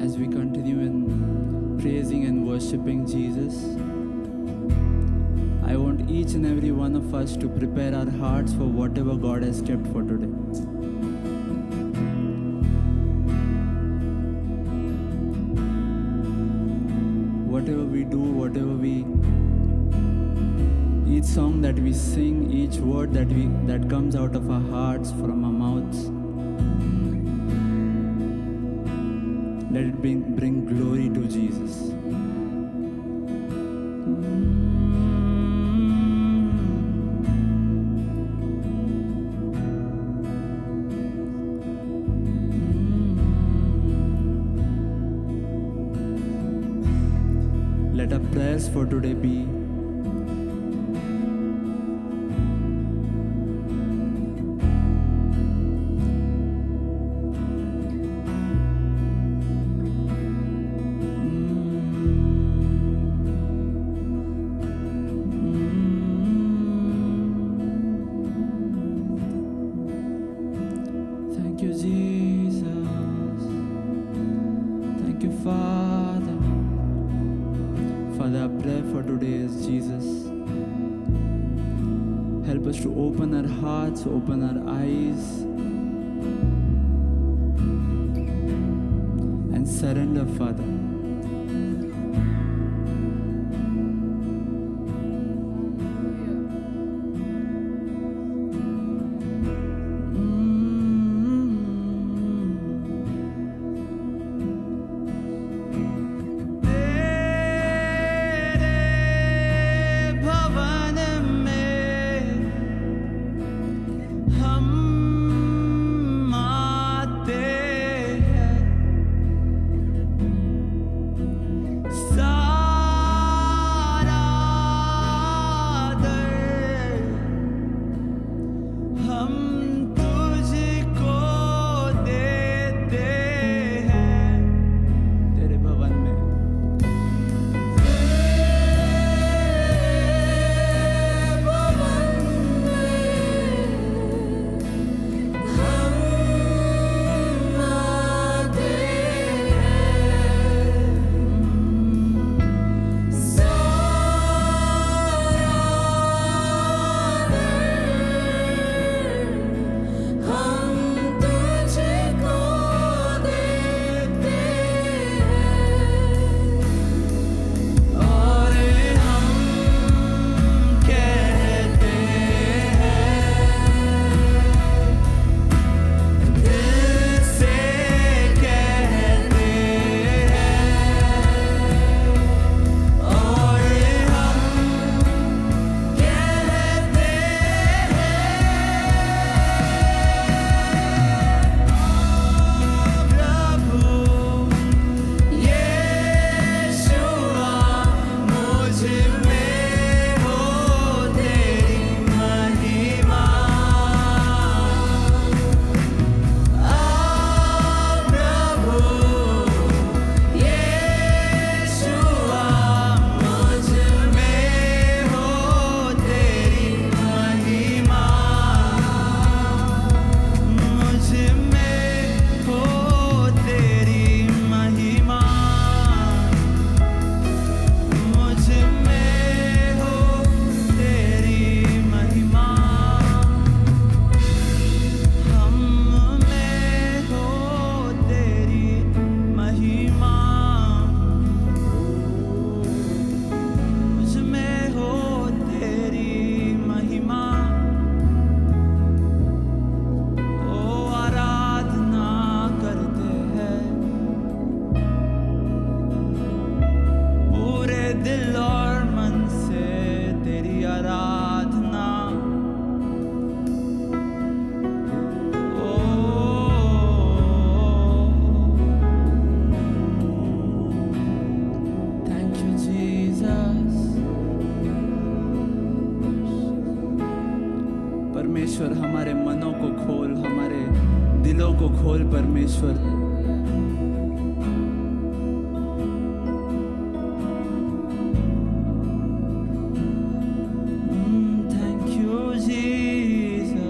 as we continue in praising and worshiping Jesus, I want each and every one of us to prepare our hearts for whatever God has kept for today. Whatever we do, each song that we sing, each word that comes out of our hearts, from our mouths, let it bring glory to Jesus. Let our prayers for today be, thank you, Jesus. Thank you, Father. Father, our prayer for today is, Jesus, help us to open our hearts, open our eyes, and surrender, Father. परमेश्वर, हमारे मनों को खोल, हमारे दिलों को खोल परमेश्वर। Thank you, Jesus.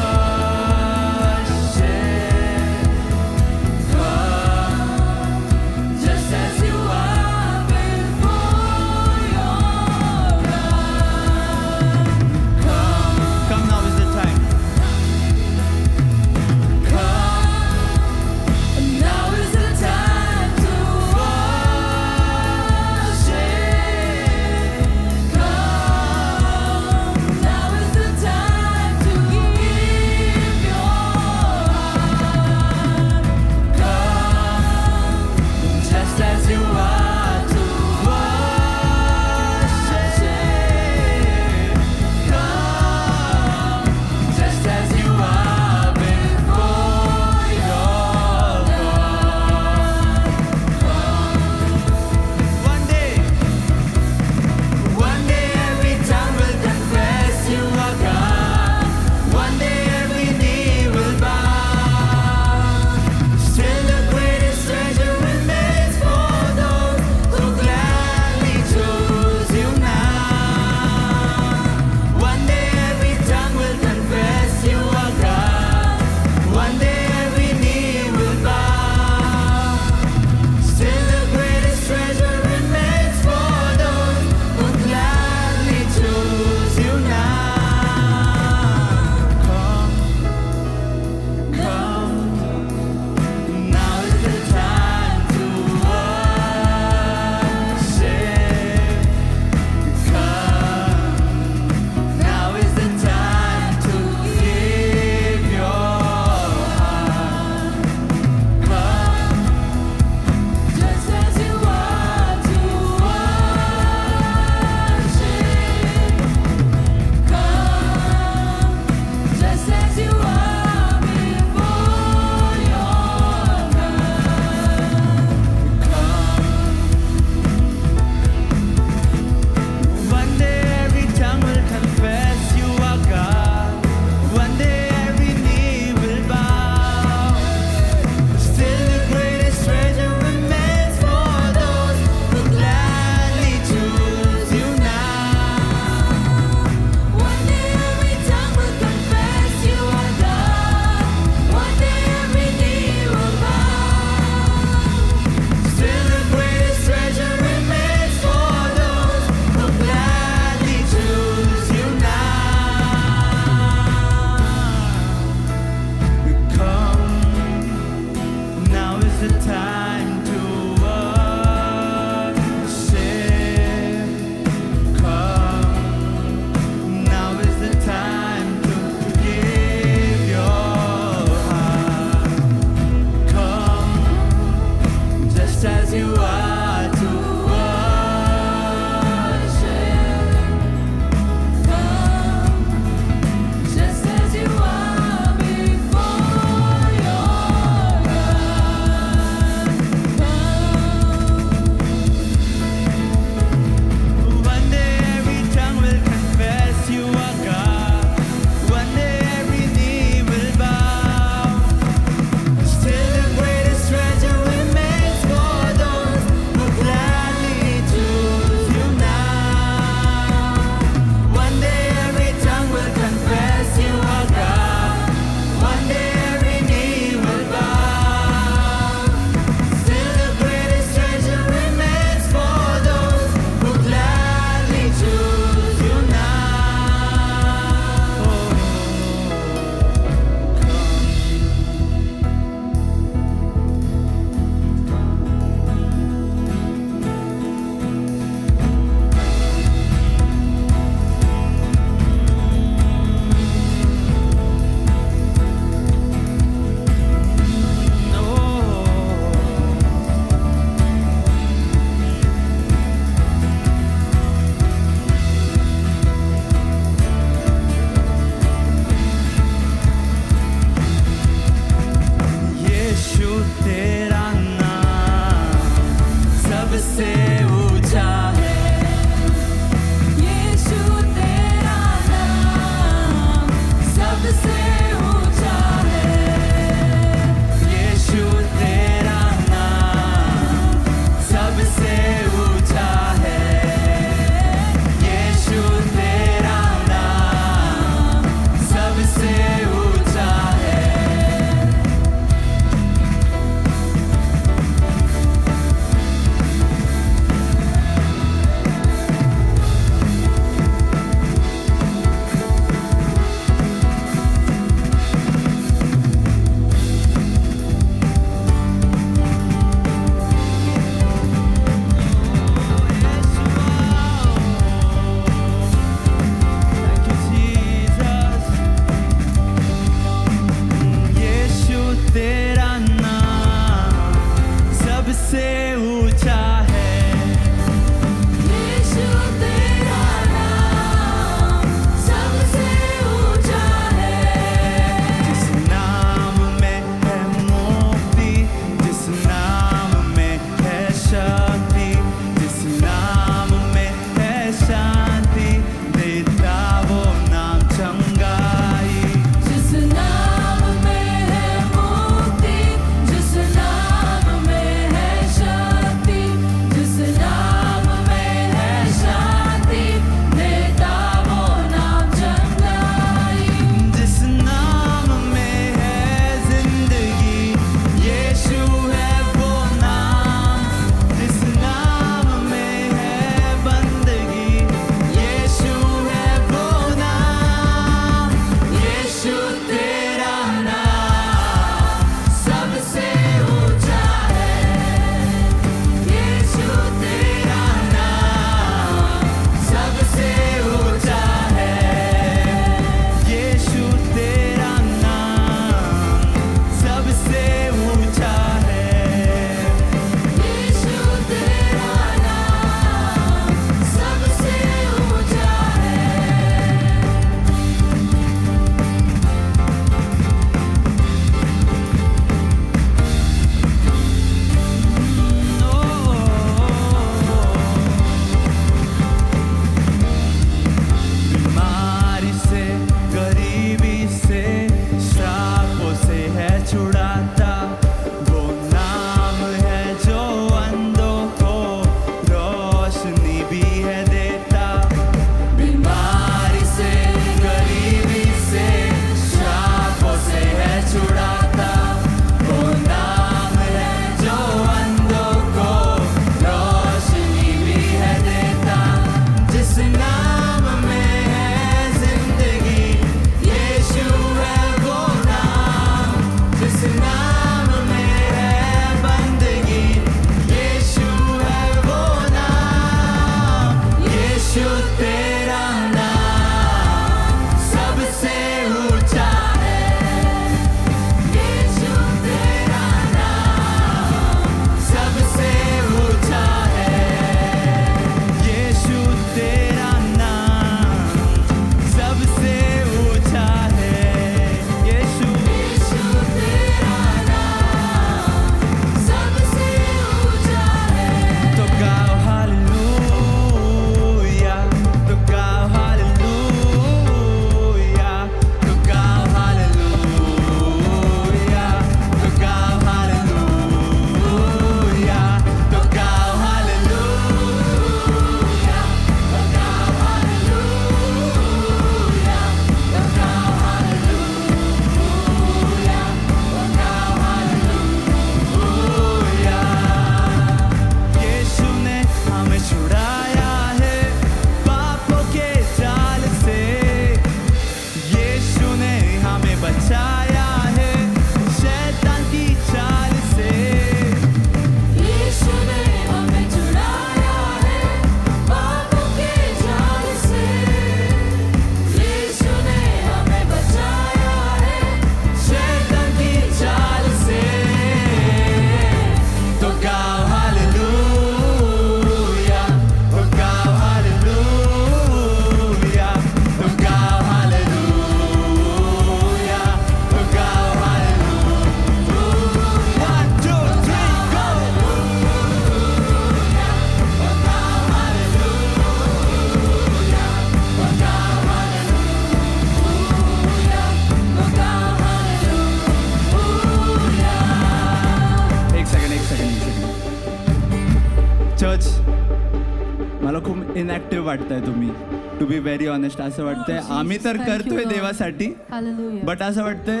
Inactive वाटताय तुम्ही, टू बी व्हेरी ऑनेस्ट. असं वाटतंय आम्ही तर Thank you, करतोय Lord. देवासाठी, Hallelujah. बट असं वाटतंय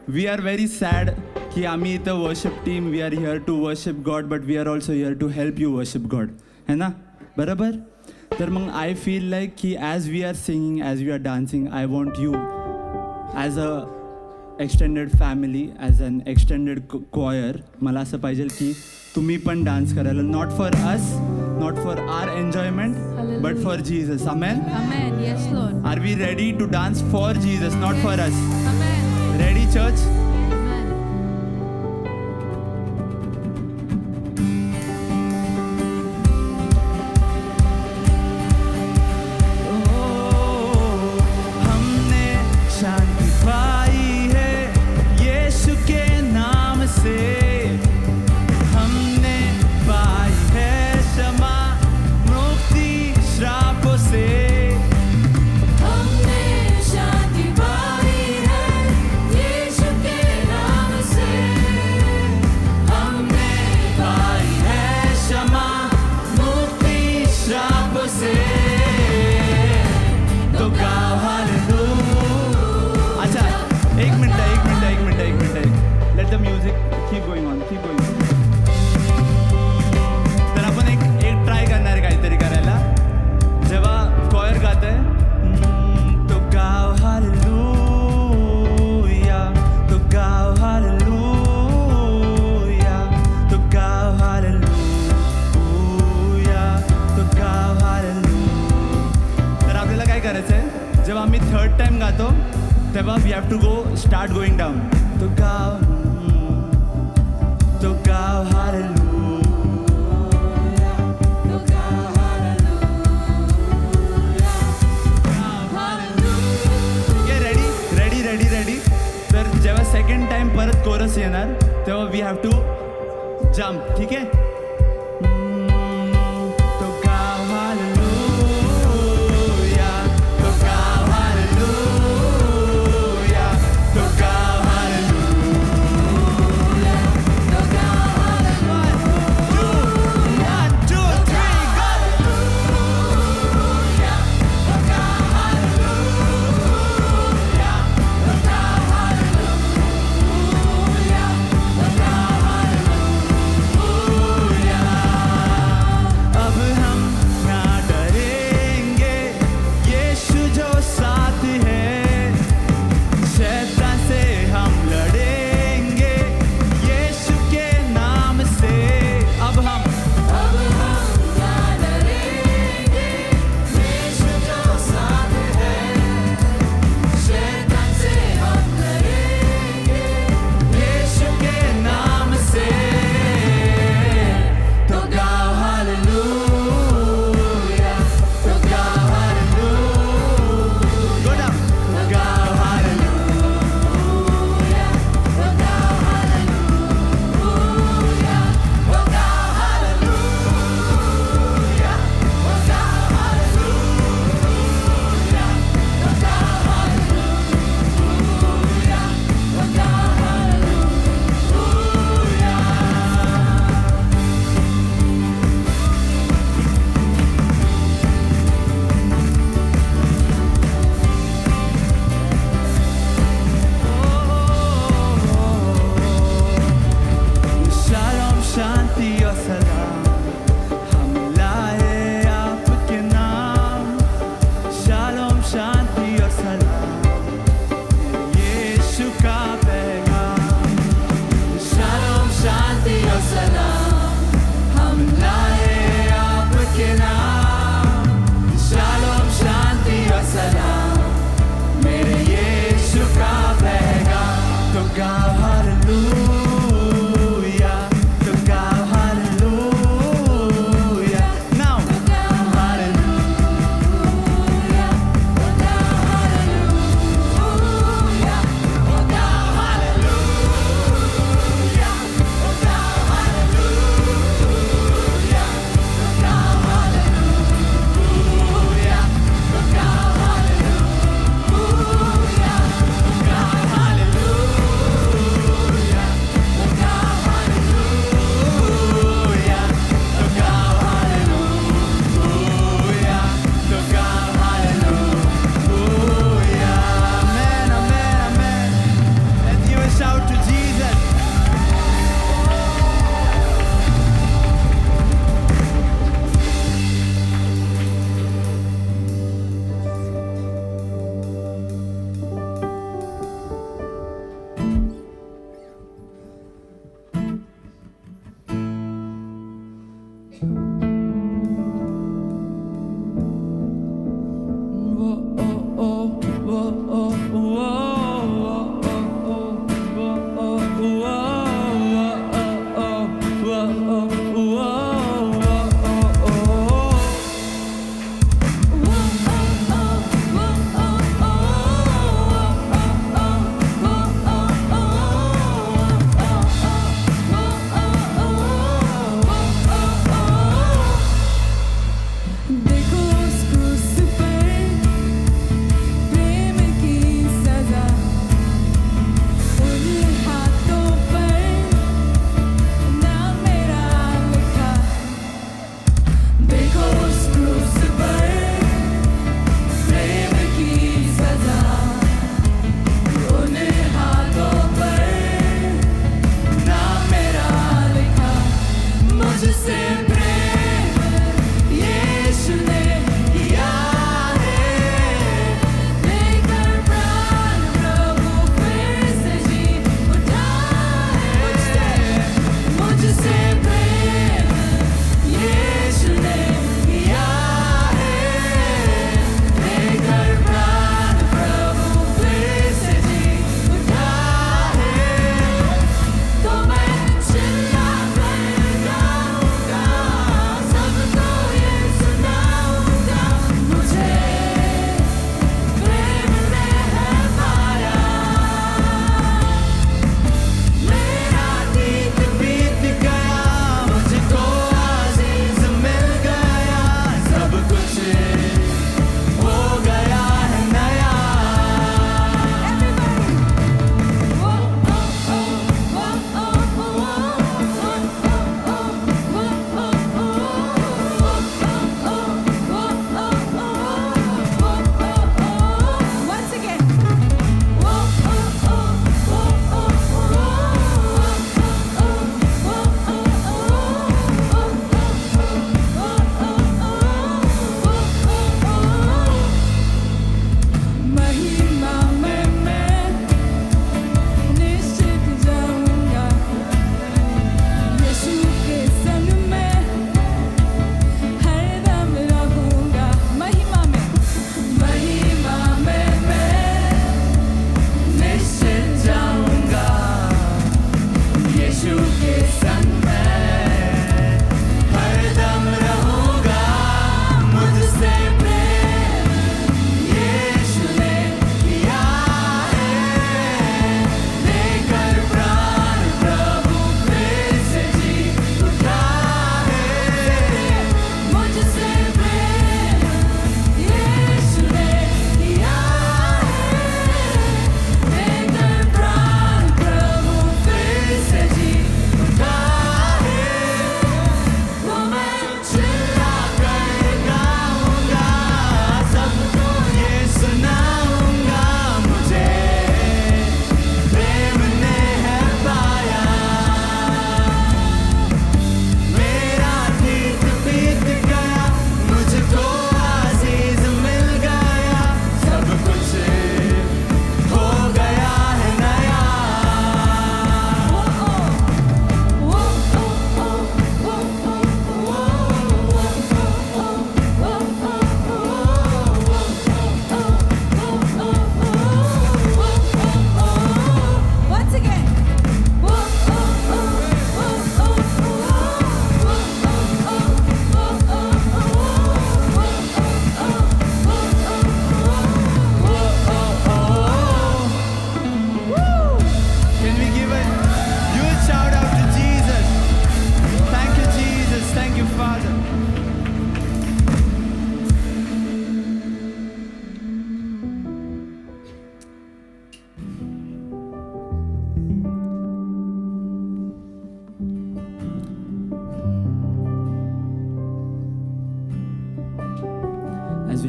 वी आर व्हेरी सॅड की आम्ही इथं worship team, we are here to worship God, but we are also here to help you worship God, है ना, बरोबर. तर मग आय फील लाईक की as we are singing, as we are dancing, I want you as a extended family, as an extended choir, मला असं पाहिजे की तुम्ही पण डान्स करायला, not for us, not for our enjoyment, but for Jesus. Amen. Amen. Yes, Lord. Are we ready to dance for Jesus, not for us? Amen. Ready church? Amen. हमने शांति पाई है यीशु के नाम से, हमने पाई है क्षमा मुक्ति श्रापों से, हमने शांति पाई है यीशु के नाम से, हमने पाई है क्षमा मुक्ति श्रापों से, तो गाओ हालेलुया. अच्छा, एक minute. Let the music keep going on. तर आपण एक ट्राय करणार आहे काहीतरी करायला. जेव्हा कॉयर गात आहे, तो गाव हालेलुया, तो गाव हालेलुया, तो गाव हालेलुया, तो गाव हालेलुया. तर आपल्याला काय करायचं आहे, जेव्हा आम्ही थर्ड टाइम गातो तेव्हा we have to go start going down. तो गाव हालेलुया, तो गाव हालेलुया. रेडी. तर जेव्हा सेकंड टाइम परत कोरस येणार तेव्हा वी हॅव टू जम्प, ठीक आहे. तो गाव हालेलुया, तो गाव हालेलुया, तो गाव हालेलुया, तो गाव हालेलुया. 1, 2, 3, go. तो गाव हालेलुया, तो गाव हालेलुया, तो गाव hallelujah.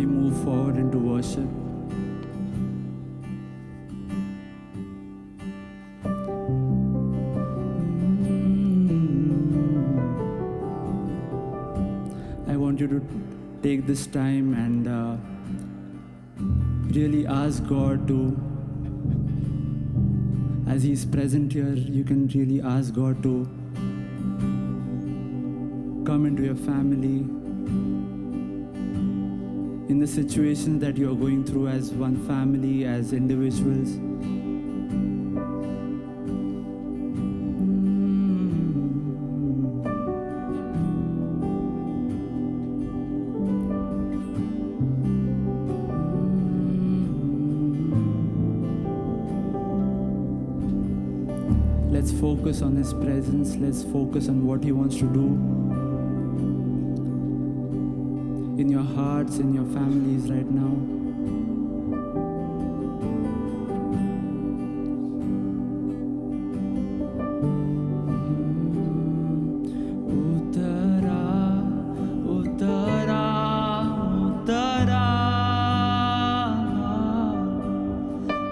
we move forward into worship. I want you to take this time and really ask God to, as He's present here, you can really ask God to come into your family, in the situations that you're going through as one family, as individuals. Let's focus on His presence. Let's focus on what He wants to do in your hearts, in your families right now. Uttara, uttara, uttara,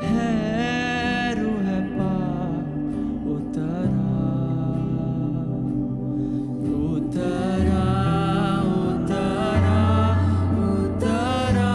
hai ruh paak, uttara, uttara, uttara, uttara,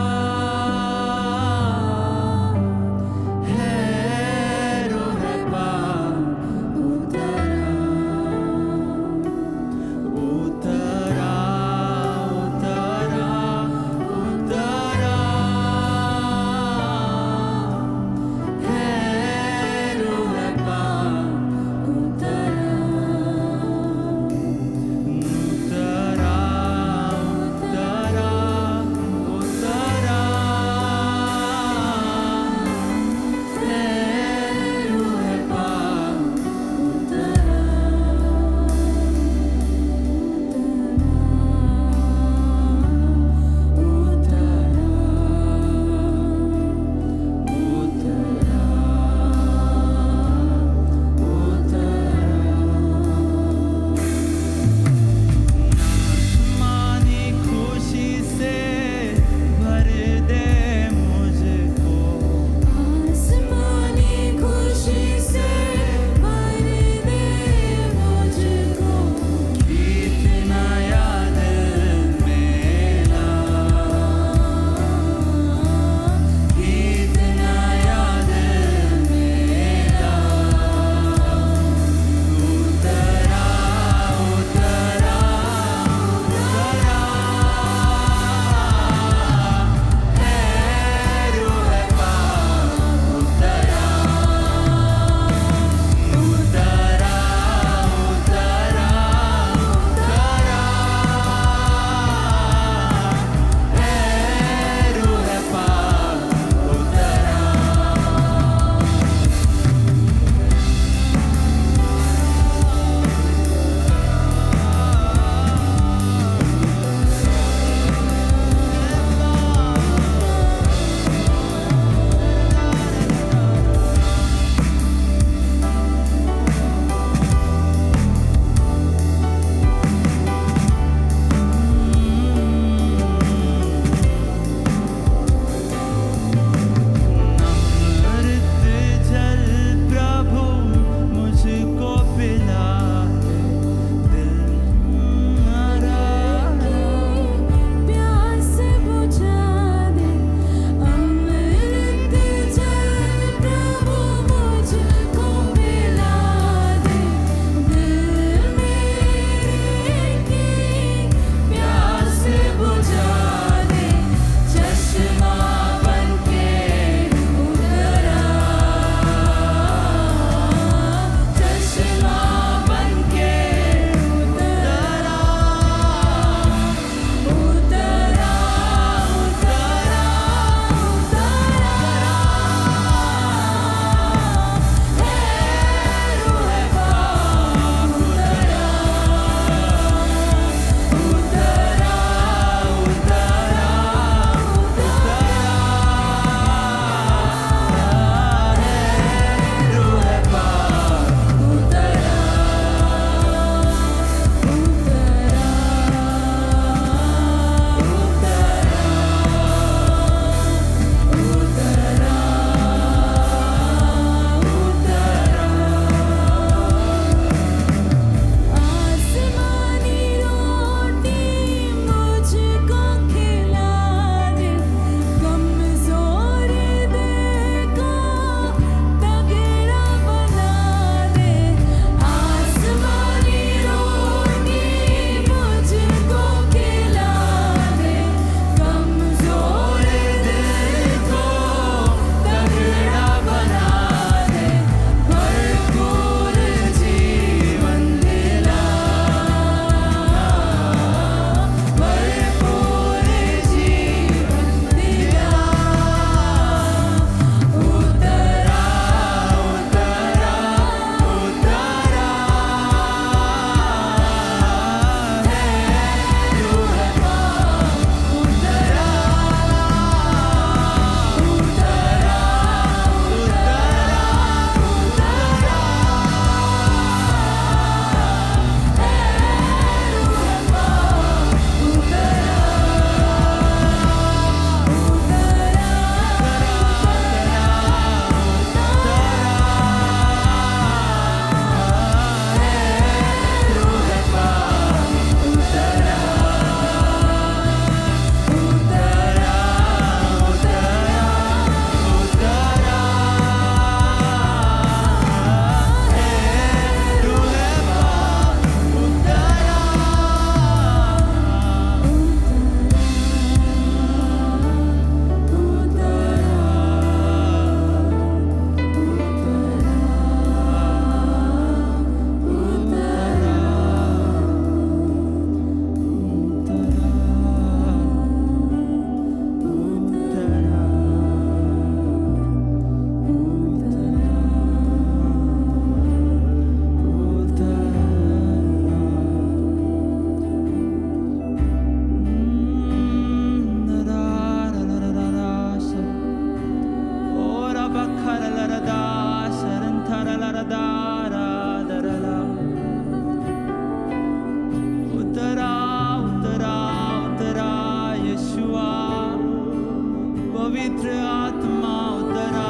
पवित्र आत्मा उतरा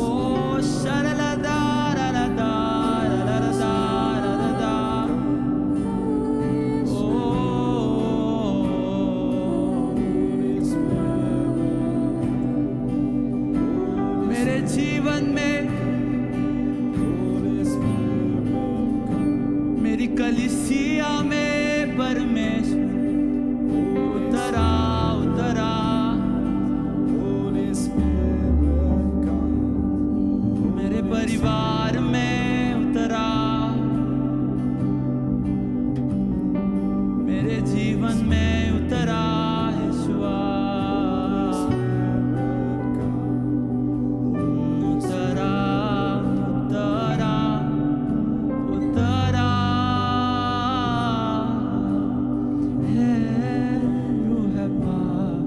ओ शरलदा रलदा रलदा रलदा ओ मेरे जीवन में मेरी कलीसिया में परमेश्वर उतरा उतरा मेरे परिवार में उतरा मेरे जीवन में उतरा यीशुआ उतरा उतरा उतरा है रूह पाक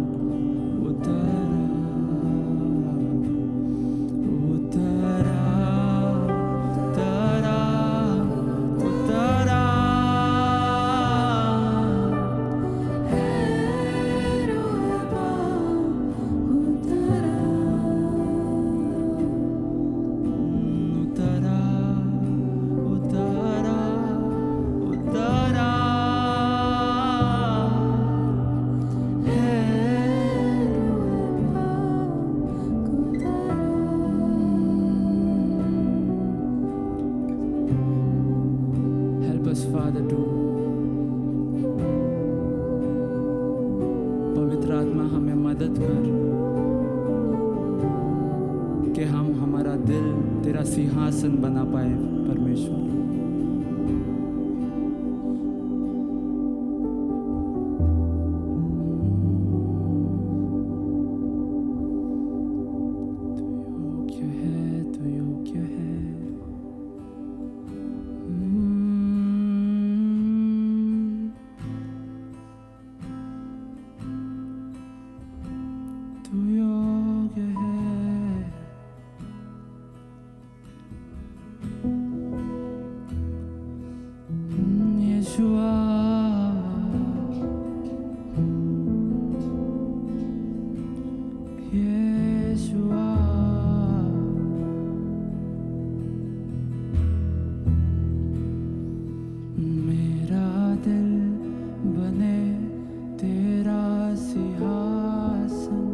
उतरा उतरा उतरा उतरा है रूह पाक उतरा उतरा उतरा उतरा है Help us, Father, to पवित्र आत्मा हमें मदद कर कि हम हमारा दिल तेरा सिंहासन बना पाए परमेश्वर तू योग्य है तू योग्य है यीशुआ यीशुआ मेरा दिल बने तेरा सिंहासन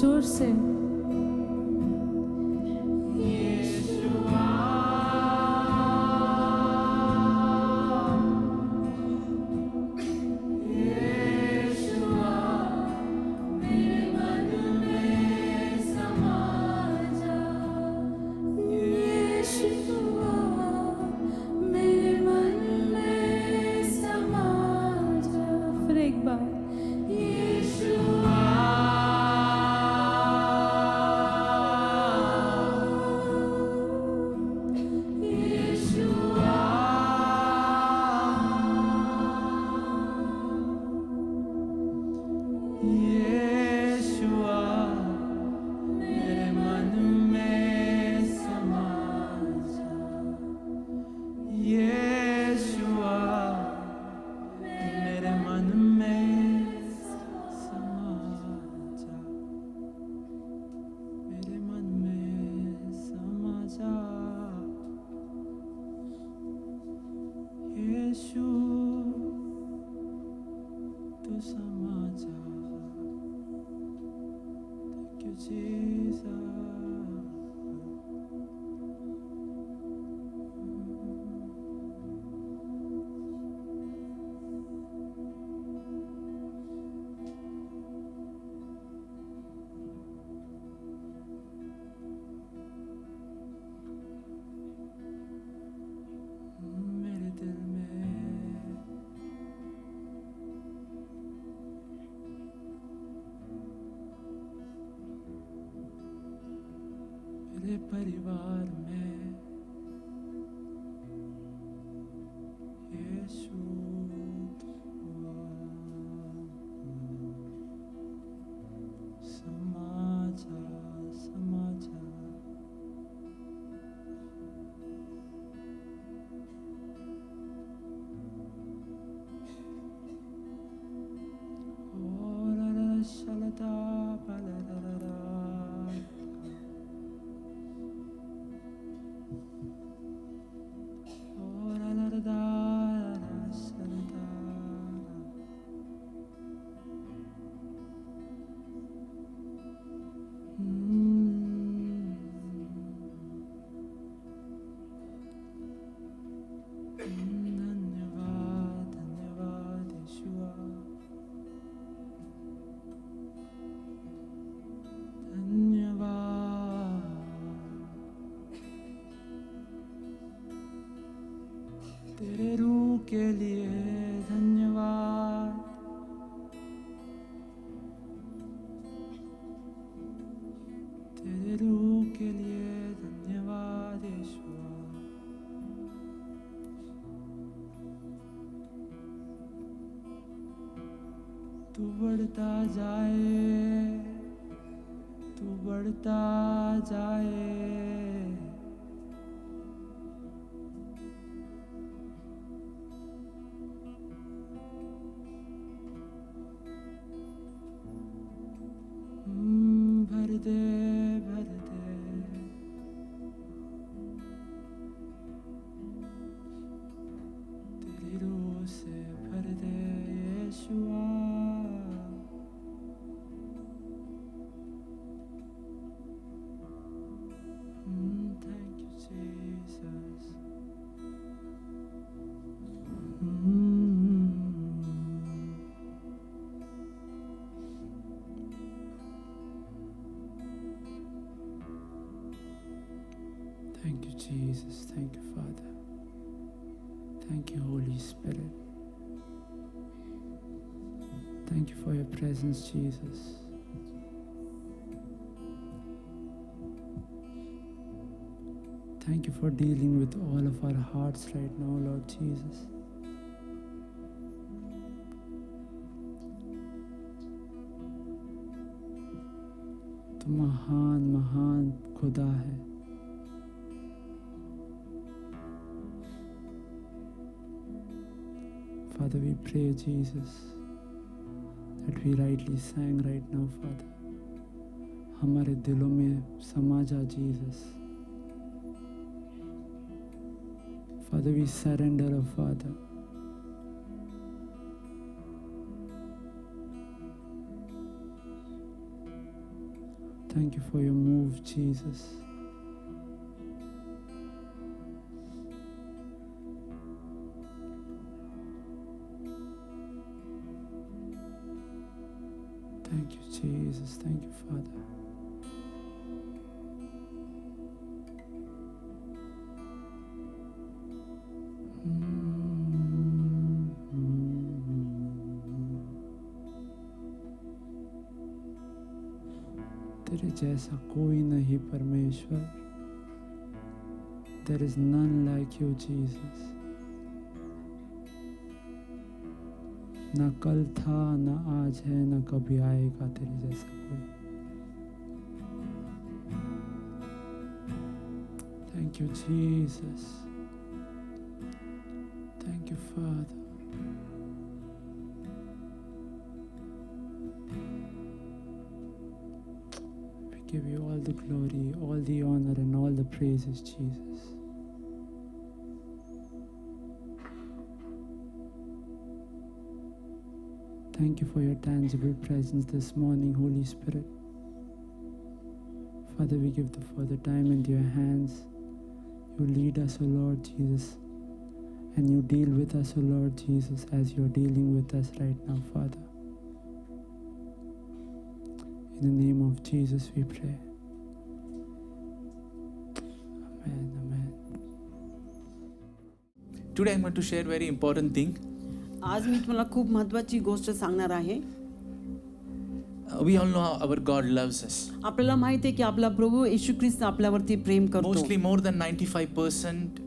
जोर से मेरे मन में समा जा फिर एक बार यीशुआ मेरे मन में समा जा यीशुआ मेरे मन में समा जा मेरे मन में समा जा यीशु तू समा जा Thank you, Jesus. मेरे दिल में मेरे परिवार में यीशु समा जा समा जा और शलता पलरा धन्यवाद धन्यवाद यीशुआ धन्यवाद तेरे रूह के लिए धन्यवाद तेरे रूह के लिए धन्यवाद यीशुआ तू बढ़ता जाए तू बढ़ता जाए भर दे भर दे तेरी रूह से भर दे यीशुआ Thank you, Jesus. Thank you, Jesus. Thank you, Father. Thank you, Holy Spirit. Thank you for your presence, Jesus. Thank you for dealing with all of our hearts right now, Lord Jesus. तू महान महान खुदा है. Father, we pray, Jesus, that we rightly sang right now, Father. हमारे दिलों में समा जा, Jesus. Father, we surrender, oh Father. Thank you for your move, Jesus. Thank you, Jesus. Thank you, Father. तेरे जैसा कोई नहीं परमेश्वर. There is none like you, Jesus. ना कल था, ना आज है, ना कभी आएगा तेरे जैसा कोई. Thank you, Jesus. Thank you, Father. We give you all the glory, all the honor, and all the praises, Jesus. Thank you for your tangible presence this morning, Holy Spirit. Father, we give the further time into your hands. You lead us, O Lord Jesus, and you deal with us, O Lord Jesus, as you're dealing with us right now, Father. In the name of Jesus we pray. Amen, amen. Today I'm going to share very important thing. आज मी तुम्हाला खूप महत्त्वाची गोष्ट सांगणार आहे. We all know how our God loves us. आपल्याला माहिती आहे की आपला प्रभू येशू ख्रिस्त आपल्यावरती प्रेम करतो. Mostly more than 95%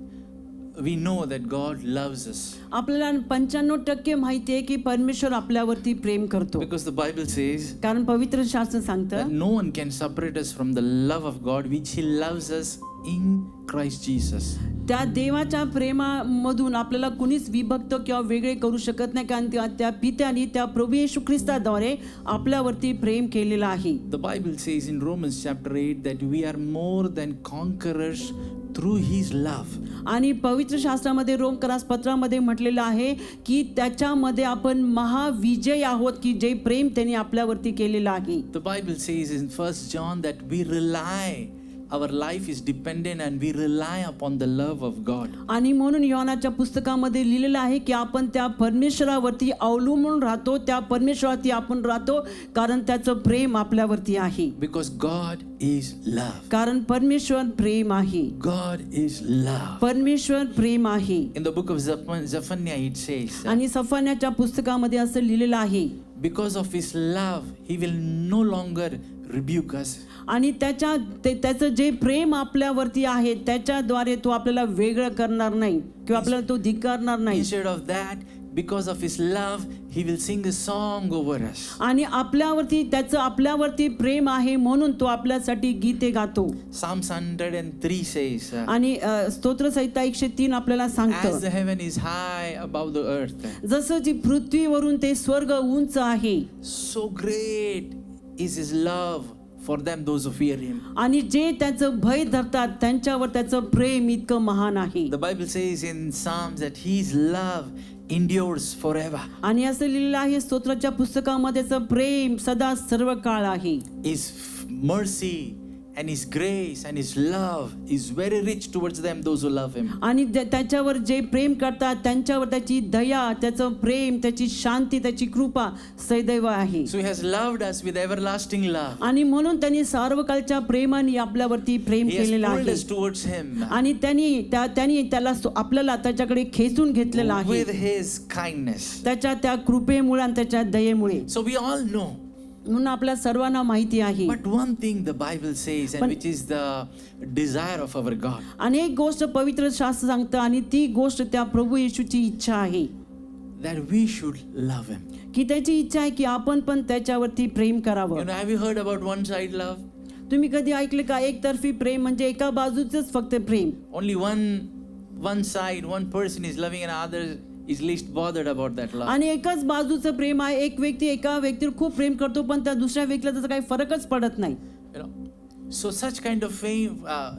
we know that God loves us. आपल्याला 95% माहिती आहे की परमेश्वर आपल्यावरती प्रेम करतो. Because the Bible says कारण पवित्र शास्त्र that सांगतं no one can separate us from the love of God which He loves us in Christ Jesus. त्या देवाच्या प्रेमामधून आपल्याला कुणीच विभक्त किंवा वेगळे करू शकत नाही, कारण त्या पित्याने त्या प्रभू येशू ख्रिस्ताद्वारे आपल्यावरती प्रेम केलेलं आहे. The Bible says in Romans chapter 8 that we are more than conquerors through His love. आणि पवित्र शास्त्रामध्ये रोमकरास पत्रामध्ये म्हटलेलं आहे की त्याच्यामध्ये आपण महाविजय आहोत, की जे प्रेम त्यांनी आपल्यावरती केलेलं आहे. The Bible says in 1 John that we rely, our life is dependent and we rely upon the love of God. आणि म्हणून योहानाच्या पुस्तकामध्ये लिहिलेलं आहे की आपण त्या परमेश्वरावरती अवलंबून राहतो, त्या परमेश्वरावरती आपण राहतो, कारण त्याचं प्रेम आपल्यावरती आहे. Because God is love. कारण परमेश्वर प्रेम आहे. God is love. परमेश्वर प्रेम आहे. In the book of Zephaniah it says, आणि सफान्याच्या पुस्तकामध्ये असं लिहिलेलं आहे, because of His love, He will no longer rebuke us. आणि त्याचं जे प्रेम आपल्यावरती आहे त्याच्याद्वारे तो आपल्याला वेगळं करणार नाही किंवा आपल्याला तो धिक्कारणार नाही. Instead of that, because of His love, He will sing a song over us. आणि आपल्यावरती प्रेम आहे म्हणून तो आपल्यासाठी गीते गातो. Psalms 103 says, आणि स्तोत्रसंहिता 103 आपल्याला as सांगतं, the heaven is high above the earth, जसं जी पृथ्वीवरून ते स्वर्ग उंच आहे, so great is His love for them those who fear Him. आणि जे त्याचं भय धरतात त्यांच्यावर त्याचं प्रेम इतकं महान आहे. The Bible says in Psalms that His love endures forever. आणि असं लिहिलेलं आहे स्तोत्राच्या पुस्तकामध्ये त्याचं प्रेम सदा सर्व काळ आहे. His mercy and His grace and His love is very rich towards them those who love Him. आणि त्याच्यावर जे प्रेम करतात त्यांच्यावर त्याची दया, त्याचं प्रेम, त्याची शांती, त्याची कृपा सदैव आहे. So He has loved us with everlasting love. आणि म्हणून त्यांनी सर्वकाळच्या प्रेमाने आपल्यावरती प्रेम He has केलेलं pulled आहे. us towards Him आणि त्यांनी त्याला आपल्याला त्याच्याकडे खेचून घेतलेलं आहे, with His kindness. त्याच्या त्या कृपेमुळे आणि त्याच्या दयेमुळे. So we all know. म्हणून आपल्या सर्वांना माहिती आहे. But one thing the Bible says, and which is the desire of our God, आणि एक गोष्ट पवित्र शास्त्र सांगतं आणि ती गोष्ट त्या प्रभू येशूची इच्छा आहे, that we should love Him. की त्याची इच्छा आहे की आपण पण त्याच्यावरती प्रेम You करावं. know, have you heard about one side love? तुम्ही कधी ऐकले का एकतर्फी प्रेम म्हणजे एका बाजूचंच फक्त प्रेम? Only one side, one person is loving and other is least bothered about that love. आणि एकाच बाजूचं प्रेम आहे, एक व्यक्ती एका व्यक्तीवर खूप प्रेम करतो पण त्या दुसऱ्या व्यक्तीला त्याचा काही फरकच पडत नाही. You know, so such kind of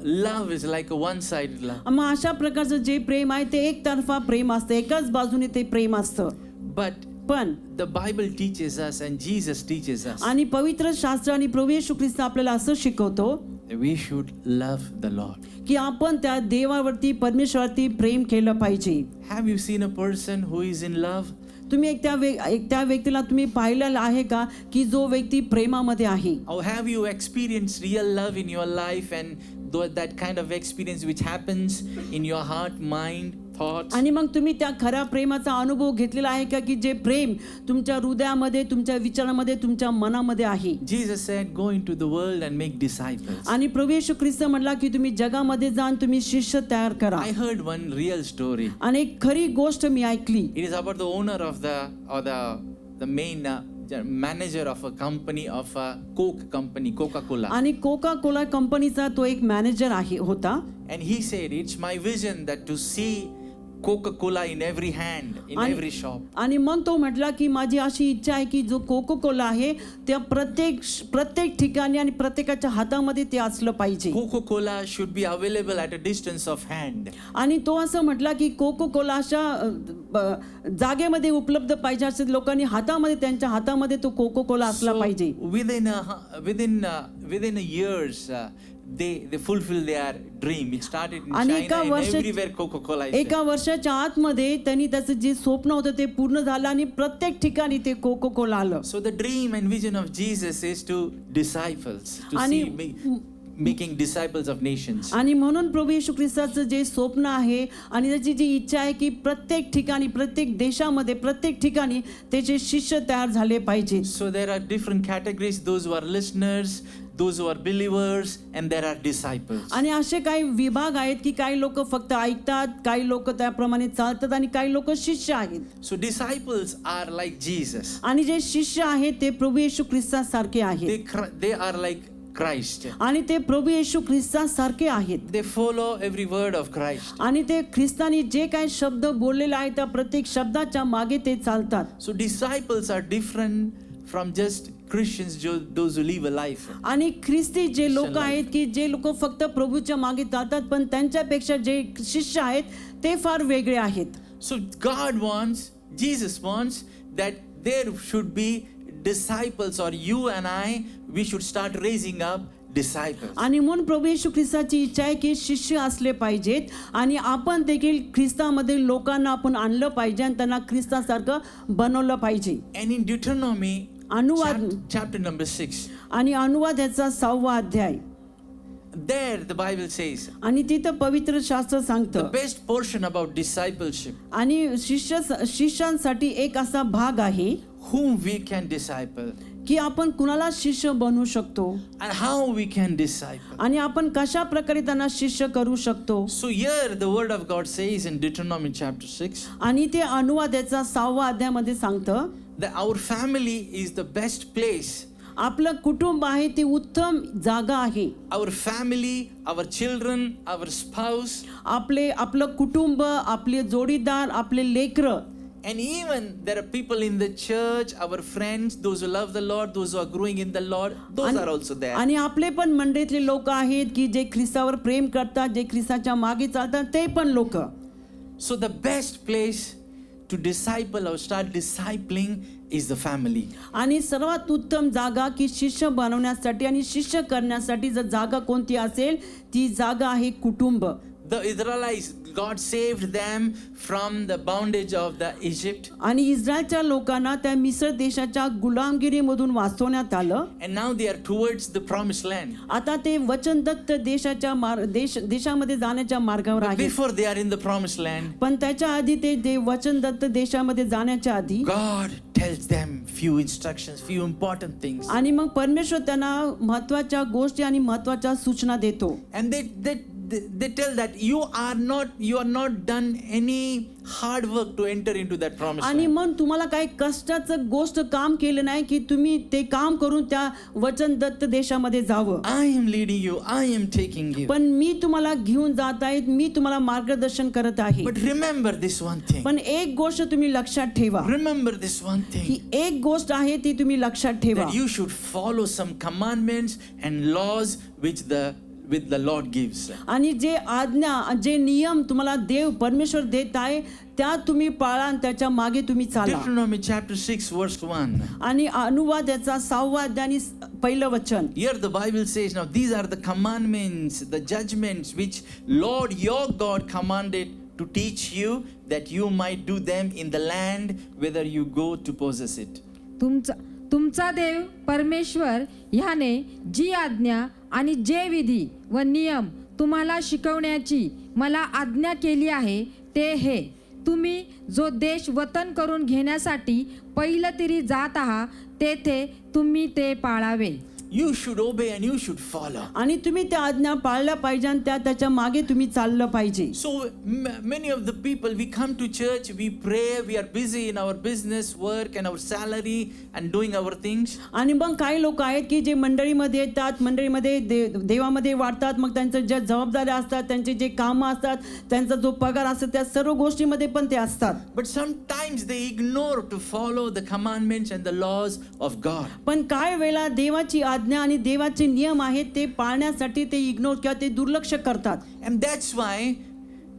love is like a one-sided love. मग अशा प्रकारचं जे प्रेम आहे ते एकतर्फा प्रेम असतं, एकाच बाजूने ते प्रेम असतं. But पण the Bible teaches us and Jesus teaches us आणि पवित्र शास्त्र आणि प्रभू येशू ख्रिस्त आपल्याला असं शिकवतो that we should love the Lord. की आपण त्या देवावरती परमेश्वरावरती प्रेम केलं पाहिजे. Have you seen a person who is in love? तुम्ही एक त्या व्यक्तीला तुम्ही पाहिलेलं आहे का की जो व्यक्ती प्रेमामध्ये आहे? Or have you experienced real love in your life and that kind of experience which happens in your heart, mind, thoughts? आणि मग तुम्ही त्या खऱ्या प्रेमाचा अनुभव घेतलेला आहे का की जे प्रेम तुमच्या हृदयामध्ये, तुमच्या विचारामध्ये, तुमच्या मनामध्ये आहे? Jesus said, go into the world and make disciples. आणि प्रभू येशू ख्रिस्त म्हटला की तुम्ही जगामध्ये जाऊन तुम्ही शिष्य तयार करा. I heard one real story. आणि एक खरी गोष्ट मी ऐकली. It is about the owner of the main manager of a company of a Coke company, Coca-Cola. आणि कोका कोला कंपनीचा तो एक मॅनेजर होता. And he said, it's my vision that to see Coca-Cola in every hand, in every shop. आणि मग तो म्हटला की माझी अशी इच्छा आहे की जो कोका कोला आहे त्या प्रत्येक ठिकाणी आणि प्रत्येकाच्या हातामध्ये ते असलं पाहिजे. Coca-Cola should be available at a distance of hand. आणि तो असं म्हटला की कोका कोला अशा जागेमध्ये उपलब्ध पाहिजे असे लोकांनी हातामध्ये, त्यांच्या हातामध्ये तो कोका कोला असला पाहिजे. Within a years, they fulfill their dream. It started in आणि China and everywhere Coca-Cola is एका there. वर्षाच्या आतमध्ये त्यांनी त्याचं जे स्वप्न होतं ते पूर्ण झालं आणि प्रत्येक ठिकाणी ते कोका कोला आलं. So the dream and vision of Jesus is to disciples, to आणि making disciples of nations. आणि म्हणून प्रभू येशू ख्रिस्ताचं जे स्वप्न आहे आणि त्याची जी इच्छा आहे की प्रत्येक ठिकाणी, प्रत्येक देशामध्ये, प्रत्येक ठिकाणी त्याचे शिष्य तयार झाले पाहिजे. So there are different categories, those who are listeners, those who are believers, and there are disciples. आणि असे काही विभाग आहेत की काही लोक फक्त ऐकतात, काही लोक त्याप्रमाणे चालतात आणि काही लोक शिष्य आहेत. So disciples are like Jesus. आणि जे शिष्य आहेत ते प्रभू येशू ख्रिस्तासारखे आहेत. They are like Christ. आणि ते प्रभू येशू ख्रिस्तासारखे आहेत. They follow every word of Christ. आणि ते ख्रिस्तानी जे काही शब्द बोललेले आहेत त्या प्रत्येक शब्दाच्या मागे ते चालतात. So disciples are different from just Christians, those who live a life. आणि ख्रिस्ती जे लोक आहेत की जे लोक फक्त प्रभूच्या मागे चालतात, पण त्यांच्यापेक्षा जे शिष्य आहेत ते फार वेगळे आहेत. So Jesus wants that there should be disciples, or you and we should start raising up disciples. आणि म्हणून प्रभू येशू ख्रिस्ताची इच्छा आहे की शिष्य असले पाहिजेत आणि आपण देखील ख्रिस्तामध्ये लोकांना आपण आणलं पाहिजे आणि त्यांना ख्रिस्तासारखं बनवलं पाहिजे. And in Deuteronomy अनुवाद chapter number 6, आणि अनुवाद याचा 6वा अध्याय, there the Bible says आणि तिथं पवित्र शास्त्र the सांगतं best portion about discipleship, आणि शिष्यांसाठी एक असा भाग आहे whom we can disciple की आपण कुणाला शिष्य बनवू शकतो and how we can disciple. आणि आपण कशा प्रकारे त्यांना शिष्य करू शकतो. So here the word of God says in Deuteronomy chapter 6 आणि ते अनुवाद याचा 6वा अध्यायामध्ये सांगतं that our family is the best place. आपलं कुटुंब आहे ती उत्तम जागा आहे. Our family, our children, our spouse, आपलं कुटुंब, आपले जोडीदार, आपले लेकरं, and even there are people in the church, our friends, those who love the Lord, those who are growing in the Lord, those are also there. आणि आपले पण मंडळीतले लोक आहेत की जे ख्रिस्तावर प्रेम करतात, जे ख्रिस्ताच्या मागे चालतात, ते पण लोक. So the best place to disciple or start discipling is the family. आणि सर्वात उत्तम जागा की शिष्य बनवण्यासाठी आणि शिष्य करण्यासाठी जर जागा कोणती असेल ती जागा आहे कुटुंब. The Israelites, God saved them from the bondage of the Egypt. आणि इस्रायलच्या लोकांना त्या मिस्र देशाच्या गुलामगिरीमधून वाचवण्यात आलं. And now they are towards the promised land. आता ते वचनदत्त देशाच्या देशामध्ये जाण्याच्या मार्गावर But आहेत. before they are in the promised land, पण त्याच्या आधी ते वचनदत्त देशामध्ये जाण्याच्या आधी God tells them few instructions, few important things. आणि मग परमेश्वर त्यांना महत्वाच्या गोष्टी आणि महत्वाच्या सूचना देतो. And they tell that you are not done any hard work to enter into that promised आणि land. मग तुम्हाला काही कष्टाचं गोष्ट काम केलं नाही की तुम्ही ते काम करून त्या वचनदत्त देशामध्ये जावं. I am leading you, I am taking you. पण मी तुम्हाला घेऊन जात आहे, मी तुम्हाला मार्गदर्शन करत आहे. But remember this one thing. पण एक गोष्ट तुम्ही लक्षात ठेवा, Remember this one he thing. एक गोष्ट आहे ती तुम्ही लक्षात ठेवा That you should follow some commandments and laws which the with the Lord gives. आणि जे आज्ञा जे नियम तुम्हाला देव परमेश्वर देत आहे त्या तुम्ही पाळा आणि त्याच्या मागे तुम्ही चाला. Deuteronomy chapter 6 verse 1. आणि अनुवाद याचा 6वा अध्याय आणि पहिलं वचन. Here the Bible says, now these are the commandments, the judgments which Lord your God commanded to teach you, that you might do them in the land whither you go to possess it. तुमचा देव परमेश्वर ह्याने जी आज्ञा आणि जे विधी व नियम तुम्हाला शिकवण्याची मला आज्ञा केली आहे ते हे, तुम्ही जो देश वतन करून घेण्यासाठी पहिलं तरी जात आहात तेथे तुम्ही ते पाळावे. You should obey and you should follow. आणि तुम्ही त्या आज्ञा पाळल्या पाहिजे आणि त्याच्या मागे तुम्ही चाललं पाहिजे. So many of the people, we come to church, we pray, we are busy in our business, work and our salary and doing our things. आणि मग काही लोक आहेत की जे मंडळीमध्ये येतात, मंडळीमध्ये देवामध्ये वाढतात, मग त्यांच्या ज्या जबाबदाऱ्या असतात, त्यांचे जे कामं असतात, त्यांचा जो पगार असतो, त्या सर्व गोष्टीमध्ये पण ते असतात. But sometimes they ignore to follow the commandments and the laws of God. पण काय वेळा देवाची आज्ञा आणि देवाचे नियम आहेत ते पाळण्यासाठी ते इग्नोर किंवा ते दुर्लक्ष करतात. And that's why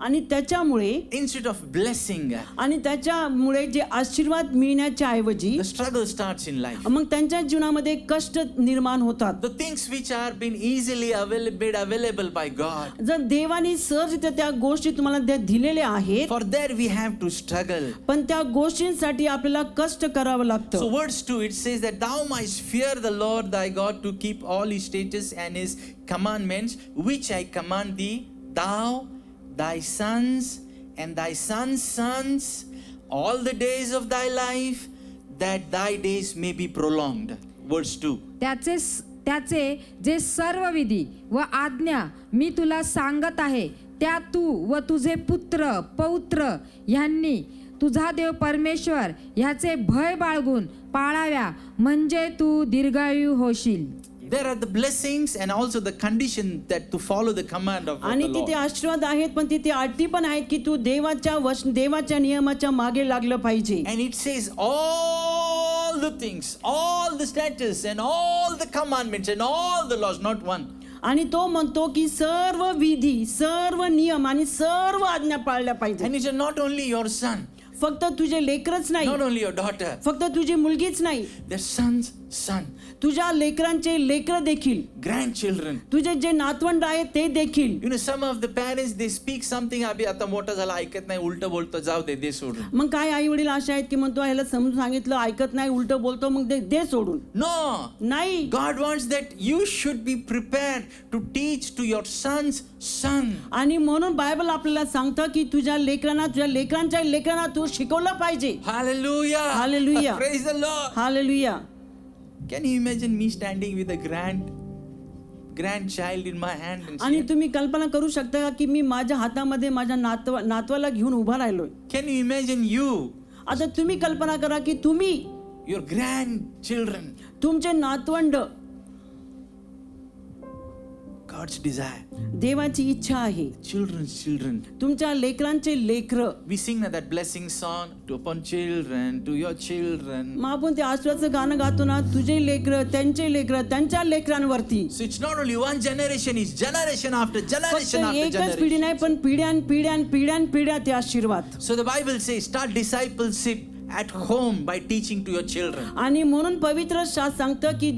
आणि त्याच्यामुळे instead of blessing, आणि त्याच्यामुळे जे आशीर्वाद मिळण्याच्या ऐवजी the struggle starts in life. मग त्यांच्या जीवनामध्ये कष्ट निर्माण होतात. The things which are been easily available by God, जर देवाने सहजरित्या त्या गोष्टी तुम्हाला दिलेल्या आहेत, for there we have to struggle. पण त्या गोष्टींसाठी आपल्याला कष्ट करावं So लागतं. verse 2 it says that thou mightst fear the Lord thy God to keep all his statutes and his commandments which I command thee, thou, thy sons and thy sons' sons, all the days of thy life, that thy days may be prolonged. Verse 2. त्याचे जे सर्व विधी व आज्ञा मी तुला सांगत आहे त्या तू व तुझे पुत्र पौत्र ह्यांनी तुझा देव परमेश्वर ह्याचे भय बाळगून पाळाव्या, म्हणजे तू दीर्घायू होशील. There are the blessings and also the condition that to follow the command of आणि the तिथे Lord. आशीर्वाद आहेत, पण तिथे अटी पण आहेत की तू देवाच्या नियमाच्या मागे लागलं पाहिजे. And it says all the things, all the statutes and all the commandments and all the laws, not one. आणि तो म्हणतो की सर्व विधी, सर्व नियम आणि सर्व आज्ञा पाळल्या पाहिजे. And it's not only your son, फक्त तुझे लेकरच नाही, not only your daughter, फक्त तुझी मुलगीच नाही, their son's son, तुझ्या लेकरांचे लेकर देखील, grandchildren. तुझे जे नातवंड आहेत ते देखील. You know, some of the parents, they speak something, अभि आता मोठा झाला ऐकत नाही, उलट बोलतो, जाऊ दे सोडून. मग काय आई वडील असे आहेत की म्हणतो ह्याला समजून सांगितलं ऐकत नाही, उलट बोलतो, मग दे सोडून. No, नाही. God wants that you should be prepared to teach to your son's son. आणि म्हणून बायबल आपल्याला सांगतं की तुझ्या लेकरांच्या लेकरांना तू शिकवलं पाहिजे. Hallelujah. Hallelujah. Praise the Lord. Hallelujah. Can you imagine me standing with a grandchild in my hand and आणि saying, तुम्ही कल्पना करू शकता का की मी माझ्या हातामध्ये माझ्या नातवाला घेऊन उभा राहिलोय. can you imagine you, आता तुम्ही कल्पना करा की तुम्ही your grandchildren, तुमचे नातवंड, God's desire, देवाची इच्छा आहे, children's children. तुमच्या लेकरांचे लेकर. We sing that blessing song to upon children, to your children. मग आपण ते आशीर्वादाचं गाणं गातो ना, तुझे लेकर, त्यांच्या लेकरांवरती. So it's not only one generation, it's generation after फक्त generation after एकच पिढी generation. नाही, पण पिढ्यान ते आशीर्वाद. So the Bible says, start discipleship at home by teaching to your children. आणि म्हणून पवित्र शास्त्र सांगतं की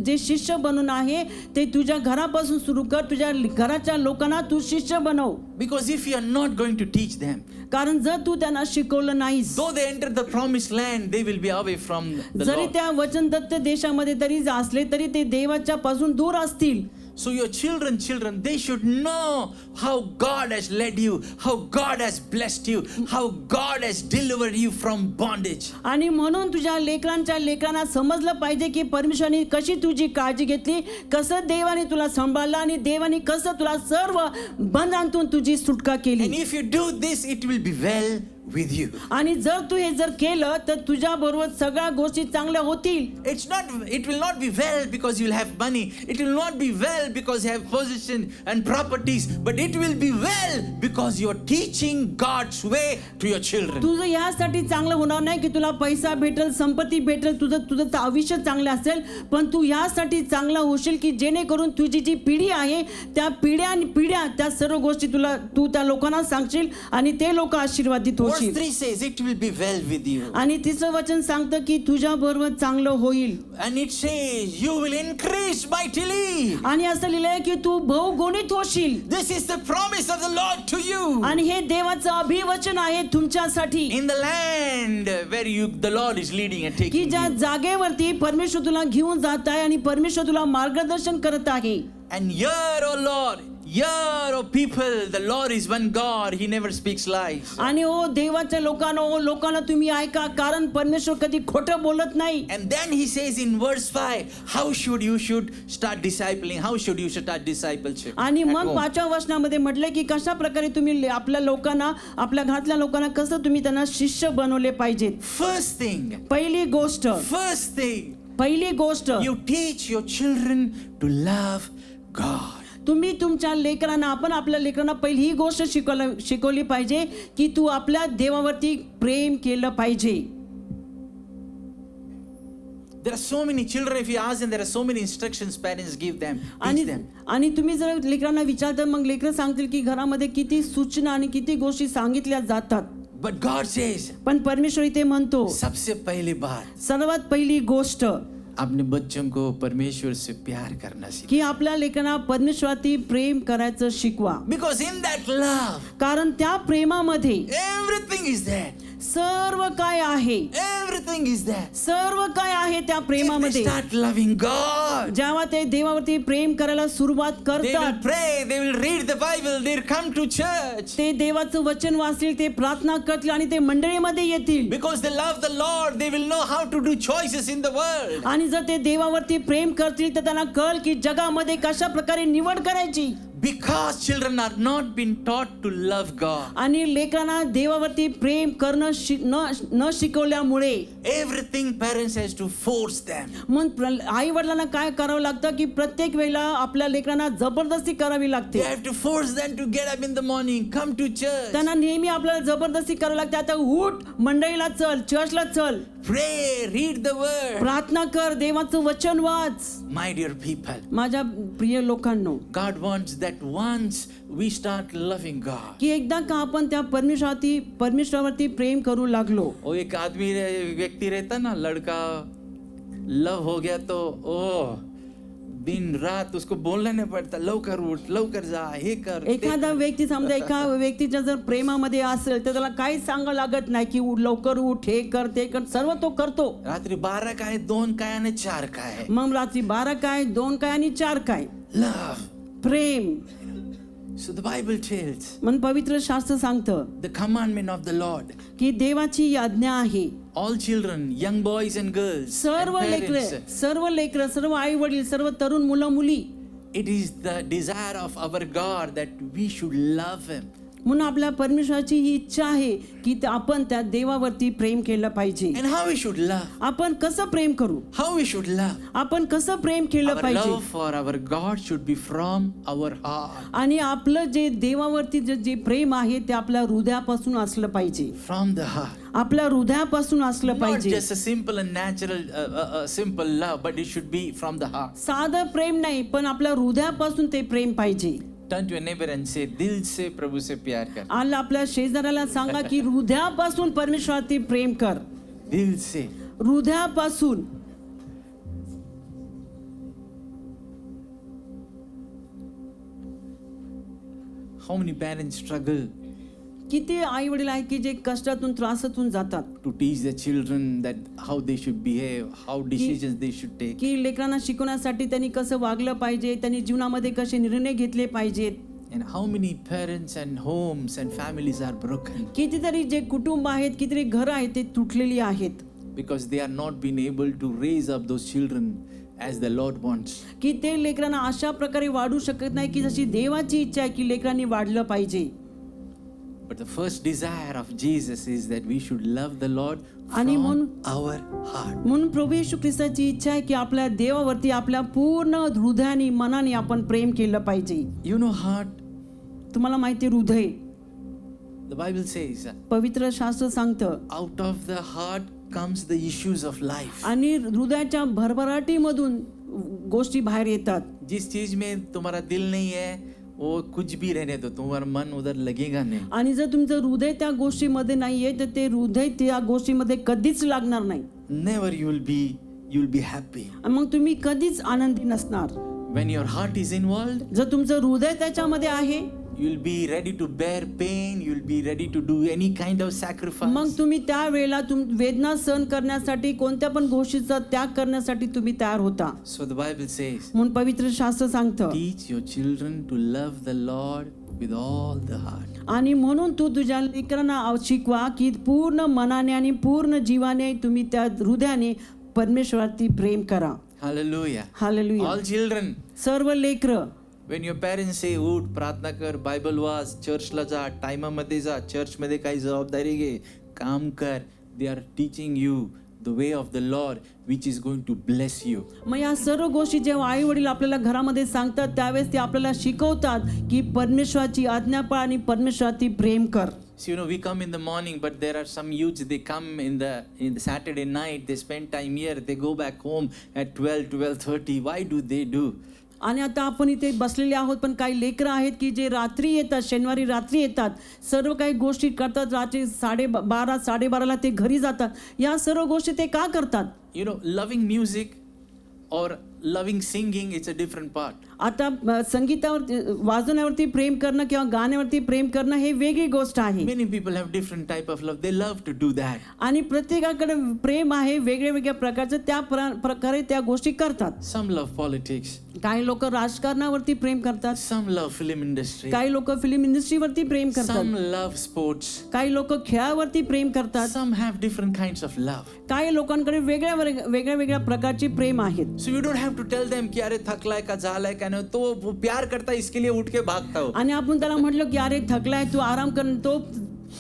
जे शिष्य बनून आहे ते तुझ्या घरापासून सुरू कर, तुझ्या घराच्या लोकांना तू शिष्य बनव. Because if you are not going to teach them, कारण जर तू त्यांना शिकवलं नाहीस, though they enter the promised land, they will be away from the जरी Lord. त्या वचनदत्त देशामध्ये तरी असले तरी ते देवाच्या पासून दूर असतील. So your children, they should know how God has led you, how God has blessed you, how God has delivered you from bondage. आणि म्हणून तुझ्या लेकरांना समजलं पाहिजे की परमेश्वराने कशी तुझी काळजी घेतली, कसं देवाने तुला सांभाळलं आणि देवाने कसं तुला सर्व बंधनातून तुझी सुटका And केली. if you do this, it will be well with you. आणि जर तू हे जर केलं तर तुझ्या बरोबर सगळ्या गोष्टी चांगल्या होतील. It will not be well because you'll have money. It will not be well because you have possession and properties. But it will be well because you're teaching God's way to your children. तुझं यासाठी चांगलं होणार नाही की तुला पैसा भेटेल, संपत्ती भेटेल, तुझं आयुष्य चांगलं असेल, पण तू यासाठी चांगला होशील की जेणेकरून तुझी जी पिढी आहे त्या पिढ्या त्या सर्व गोष्टी तू त्या लोकांना सांगशील आणि ते लोक आशीर्वादित Verse होतील. 3 says, it will be well with you. आणि तिसरं वचन सांगतं की तुझ्या बरोबर चांगलं होईल. And it says, you will increase mightily. आणि असं लिहिलंय की तू बहुगुणित होशील. This is the promise of the Lord to you. आणि हे देवाचं अभिवचन आहे तुमच्यासाठी In the land where the Lord is leading and की taking ज्या you. जागेवरती परमेश्वर तुला घेऊन जात आहे आणि परमेश्वर तुला मार्गदर्शन करत आहे. And here, oh Lord, here, oh people, the Lord is one God. He never speaks lies. आणि ओ देवाच्या लोकांना तुम्ही ऐका, कारण परमेश्वर कधी खोटं बोलत नाही. And then he says in verse 5, how you should start discipling, how should you start discipleship. आणि at मग home. 5व्या वचनामध्ये म्हटलंय की कशा प्रकारे तुम्ही आपल्या लोकांना, आपल्या घरातल्या लोकांना कसं तुम्ही त्यांना शिष्य बनवले पाहिजेत. First thing, पहिली गोष्ट you teach your children to love God. तुम्ही तुमच्या लेकरांना, आपण आपल्या लेकरांना पहिली ही गोष्ट शिकवली पाहिजे की तू आपल्या देवावरती प्रेम केलं पाहिजे. There are so many children, if you ask them, there are so many instructions parents give them, teach them. आणि तुम्ही जर लेकरांना विचारता मग लेकरं सांगतील की घरामध्ये किती सूचना आणि किती गोष्टी सांगितल्या जातात. But God says, पण परमेश्वर इथे म्हणतो सबसे पहली बात, सर्वात पहिली गोष्ट अपने बच्चों को परमेश्वर से प्यार करना सीखो. की आपल्या लेकरांना परमेश्वराती प्रेम करायचं शिकवा. Because in that love, कारण त्या प्रेमामध्ये everything is there. सर्व काय आहे, Everything is there. सर्व काय आहे त्या If they प्रेमामध्ये. start loving God, जेव्हा ते देवावरती प्रेम करायला सुरुवात they will करतात, pray, they will read the Bible, they'll come to church. ते देवाचं वचन वाचतील, ते प्रार्थना करतील आणि ते मंडळीमध्ये येतील. Because they love the Lord, they will know how to do choices in the world. आणि जर ते देवावरती प्रेम करतील तर त्यांना कळ की जगामध्ये कशा प्रकारे निवड करायची. Because children are not been taught to love God. आणि लेकरांना देवावरती प्रेम करणं न शिकवल्यामुळे Everything parents has to force them. मग आई वडिलांना काय करावं लागतं की प्रत्येक वेळेला आपल्या लेकरांना जबरदस्ती करावी They लागते. have to force them to get up in the morning, come to church, त्यांना नेहमी आपल्याला जबरदस्ती करावी लागते. आता उठ, मंडळीला चल, चर्चला चल, pray, read the word. प्रार्थना कर, देवाचं वचन वाच. My dear people, माझ्या प्रिय लोकांनो, God wants that once we start loving God. की एकदा का आपण त्या परमेश्वरावरती प्रेम करू लागलो. वो एक आदमी व्यक्ति रहता ना, लड़का लव हो गया तो दिन रात उसको बोलना नहीं पड़ता, लवकर उठ, लवकर जा, हे कर, ते एखादा कर. व्यक्ती समजा एका व्यक्तीच्या जर प्रेमामध्ये असेल तर त्याला काही सांगावं लागत नाही की लवकर उठ, हे कर, ते कर, सर्व तो करतो. रात्री 12 काय, 2 काय आणि 4 काय. मग रात्री 12 काय, 2 काय आणि 4 काय. Love. Prem. So the Bible tells म्हणून पवित्र शास्त्र सांगतं the commandment of the Lord. की देवाची ही आज्ञा आहे. All children, young boys and girls, सर्व and लेकरं, parents, सर्व आई वडील, सर्व तरुण मुलं मुली, it is the desire of our God that we should love Him. म्हणून आपल्या परमेश्वराची ही इच्छा आहे की आपण त्या देवावरती प्रेम केलं पाहिजे. And how we should love? आपण कसं प्रेम करू, How we should love? आपण कसं प्रेम केलं Our पाहिजे. love for our God should be from our heart. आणि आपलं जे देवावरती जे प्रेम आहे ते आपल्या हृदयापासून असलं पाहिजे. From the heart. आपल्या हृदयापासून असलं Not पाहिजे. just a simple and natural, simple love, but it should be from the heart. साधं प्रेम नाही, पण आपल्या हृदयापासून ते प्रेम पाहिजे. Turn to your neighbor and say, दिल से प्रभु से प्यार कर. आला आपल्या शेजाऱ्याला सांगा की हृदयापासून परमेश्वरावरती प्रेम कर. दिल से. हृदयापासून. How many parents struggle किती आई वडील आहेत की जे कष्टातून त्रासातून जातात to teach their children that how they should behave, how decisions they should take. की लेकरांना शिकवण्यासाठी त्यांनी कसं वागलं पाहिजे, त्यांनी जीवनामध्ये कसे निर्णय घेतले पाहिजेत. And how many parents and homes and families are broken कितीतरी जे कुटुंब आहेत, कितीतरी घरं आहेत ते तुटलेली आहेत. because they are not being able to raise up those children as the Lord wants. की ते लेकरांना अशा प्रकारे वाढू शकत नाही की जशी देवाची इच्छा आहे की लेकरांनी वाढलं पाहिजे. But the first desire of Jesus is that we should love the Lord आणि from म्हणून- our heart. म्हणून प्रभू येशू ख्रिस्ताची इच्छा आहे की आपल्या देवावरती आपल्या पूर्ण हृदयाने मनाने आपण प्रेम केलं पाहिजे. You know, heart, तुम्हाला माहिती आहे, हृदय, the Bible says, पवित्र शास्त्र सांगतं, out of the heart comes the issues of life. आणि हृदयाच्या भरभराटीमधून गोष्टी बाहेर येतात. जिस चीज में तुम्हारा दिल नहीं है वो कुछ भी रहने दो, तुम्हारा मन उधर लगेगा नहीं. आणि जर तुमचं हृदय त्या गोष्टीमध्ये नाहीये तर ते हृदय त्या गोष्टीमध्ये कधीच लागणार नाही. Never you'll be happy. आणि मग तुम्ही कधीच आनंदी नसणार. When your heart is involved, जर तुमचं हृदय त्याच्यामध्ये आहे you'll be ready to bear pain, you'll be ready to do any kind of sacrifice. मग तुम्ही त्या वेळेला वेदना सहन करण्यासाठी कोणत्या पण गोष्टीचा त्याग करण्यासाठी तुम्ही तयार होता. So the Bible says, म्हणून पवित्र शास्त्र सांगतं, teach your children to love the Lord with all the heart. आणि म्हणून तू तुझ्या लेकरांना शिकवा की पूर्ण मनाने आणि पूर्ण जीवाने तुम्ही त्या हृदयाने परमेश्वरावरती प्रेम करा. Hallelujah. हालेलुया. All children, सर्व लेकरं, when your parents say उठ प्रार्थना कर, बायबल वाच, चर्चला जा, टाइमामध्ये जा, चर्चमध्ये काही जबाबदारी घे, काम कर, they are teaching you the way of the Lord which is going to bless you. मग या सर्व गोष्टी जेव्हा आई वडील आपल्याला घरामध्ये सांगतात त्यावेळेस ते आपल्याला शिकवतात की परमेश्वराची आज्ञा पाळ आणि परमेश्वरावरती प्रेम कर. So you know, we come in the morning, but there are some youths, they come in the Saturday night, they spend time here, they go back home at 12:30. Why do they do? आणि आता आपण इथे बसलेले आहोत, पण काही लेकरं आहेत की जे रात्री येतात, शनिवारी रात्री येतात, सर्व काही गोष्टी करतात, रात्री 12:30 ते घरी जातात. या सर्व गोष्टी ते का करतात? You know, loving music or loving singing, it's a different part. आता संगीतावरती वाजवण्यावरती प्रेम करणं किंवा गाण्यावरती प्रेम करणं हे वेगळी गोष्ट आहे. Many people have different type of love. They love to do that. आणि प्रत्येकाकडे प्रेम आहे वेगळ्या वेगळ्या प्रकारचं, त्या प्रकारे त्या गोष्टी करतात. Some love politics. काही लोक राजकारणावरती प्रेम करतात, Some love film industry. काही लोक फिल्म इंडस्ट्रीवरती प्रेम करतात, Some love sports. काही लोक खेळावरती प्रेम करतात. Some have different kinds of love. काही लोकांकडे वेगळ्या वेगळ्या प्रकारची प्रेम आहेत. So you don't have to tell them कि अरे थकलाय का झालाय का नाही, तो वो प्यार करता है, इसके लिए उठ के भागता हो. आणि आपण त्याला म्हटलं की अरे थकलाय तू आराम कर, तो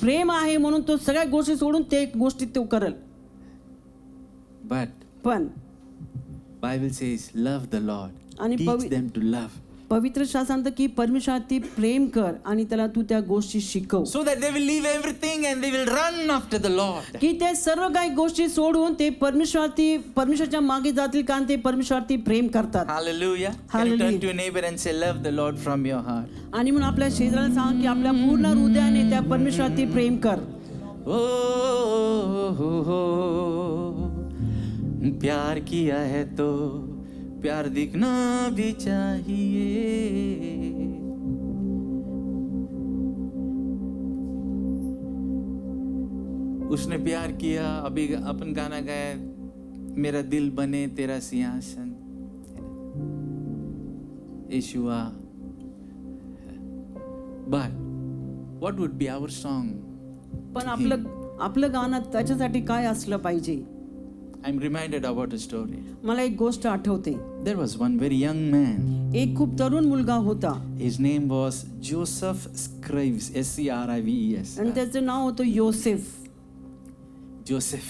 प्रेम आहे म्हणून तो सगळ्या गोष्टी सोडून ते गोष्टी तो करेल. But पण Bible says love the Lord. आणि Teach them to love. पवित्र शास्त्र सांगतं की परमेश्वरावरती प्रेम कर आणि त्याला तू त्या गोष्टी शिकव, So that they will leave everything and they will run after the Lord. की ते सर्व काही गोष्टी सोडून ते परमेश्वराच्या मागे जातील, कारण ते परमेश्वरावरती प्रेम करतात. Hallelujah. Can you Hallelujah. turn to your neighbor and say love the Lord from your heart. आणि म्हणून आपल्या शेजाऱ्याला सांग की आपल्या पूर्ण हृदयाने त्या परमेश्वरावरती प्रेम कर. प्यार किया है तो प्यार दिखना भी चाहिए. उसने प्यार किया. अभी अपन गाना गाया, मेरा दिल बने तेरा सिंहासन, यीशुआ. But what would be our song? पण आपलं गाणं त्याच्यासाठी काय असलं पाहिजे? I'm reminded about a story. मला एक गोष्ट आठवते. There was one very young man. एक खूप तरुण मुलगा होता His name was Joseph Scrives, Scrives. आणि त्याचं नाव होतं योसेफ. Joseph.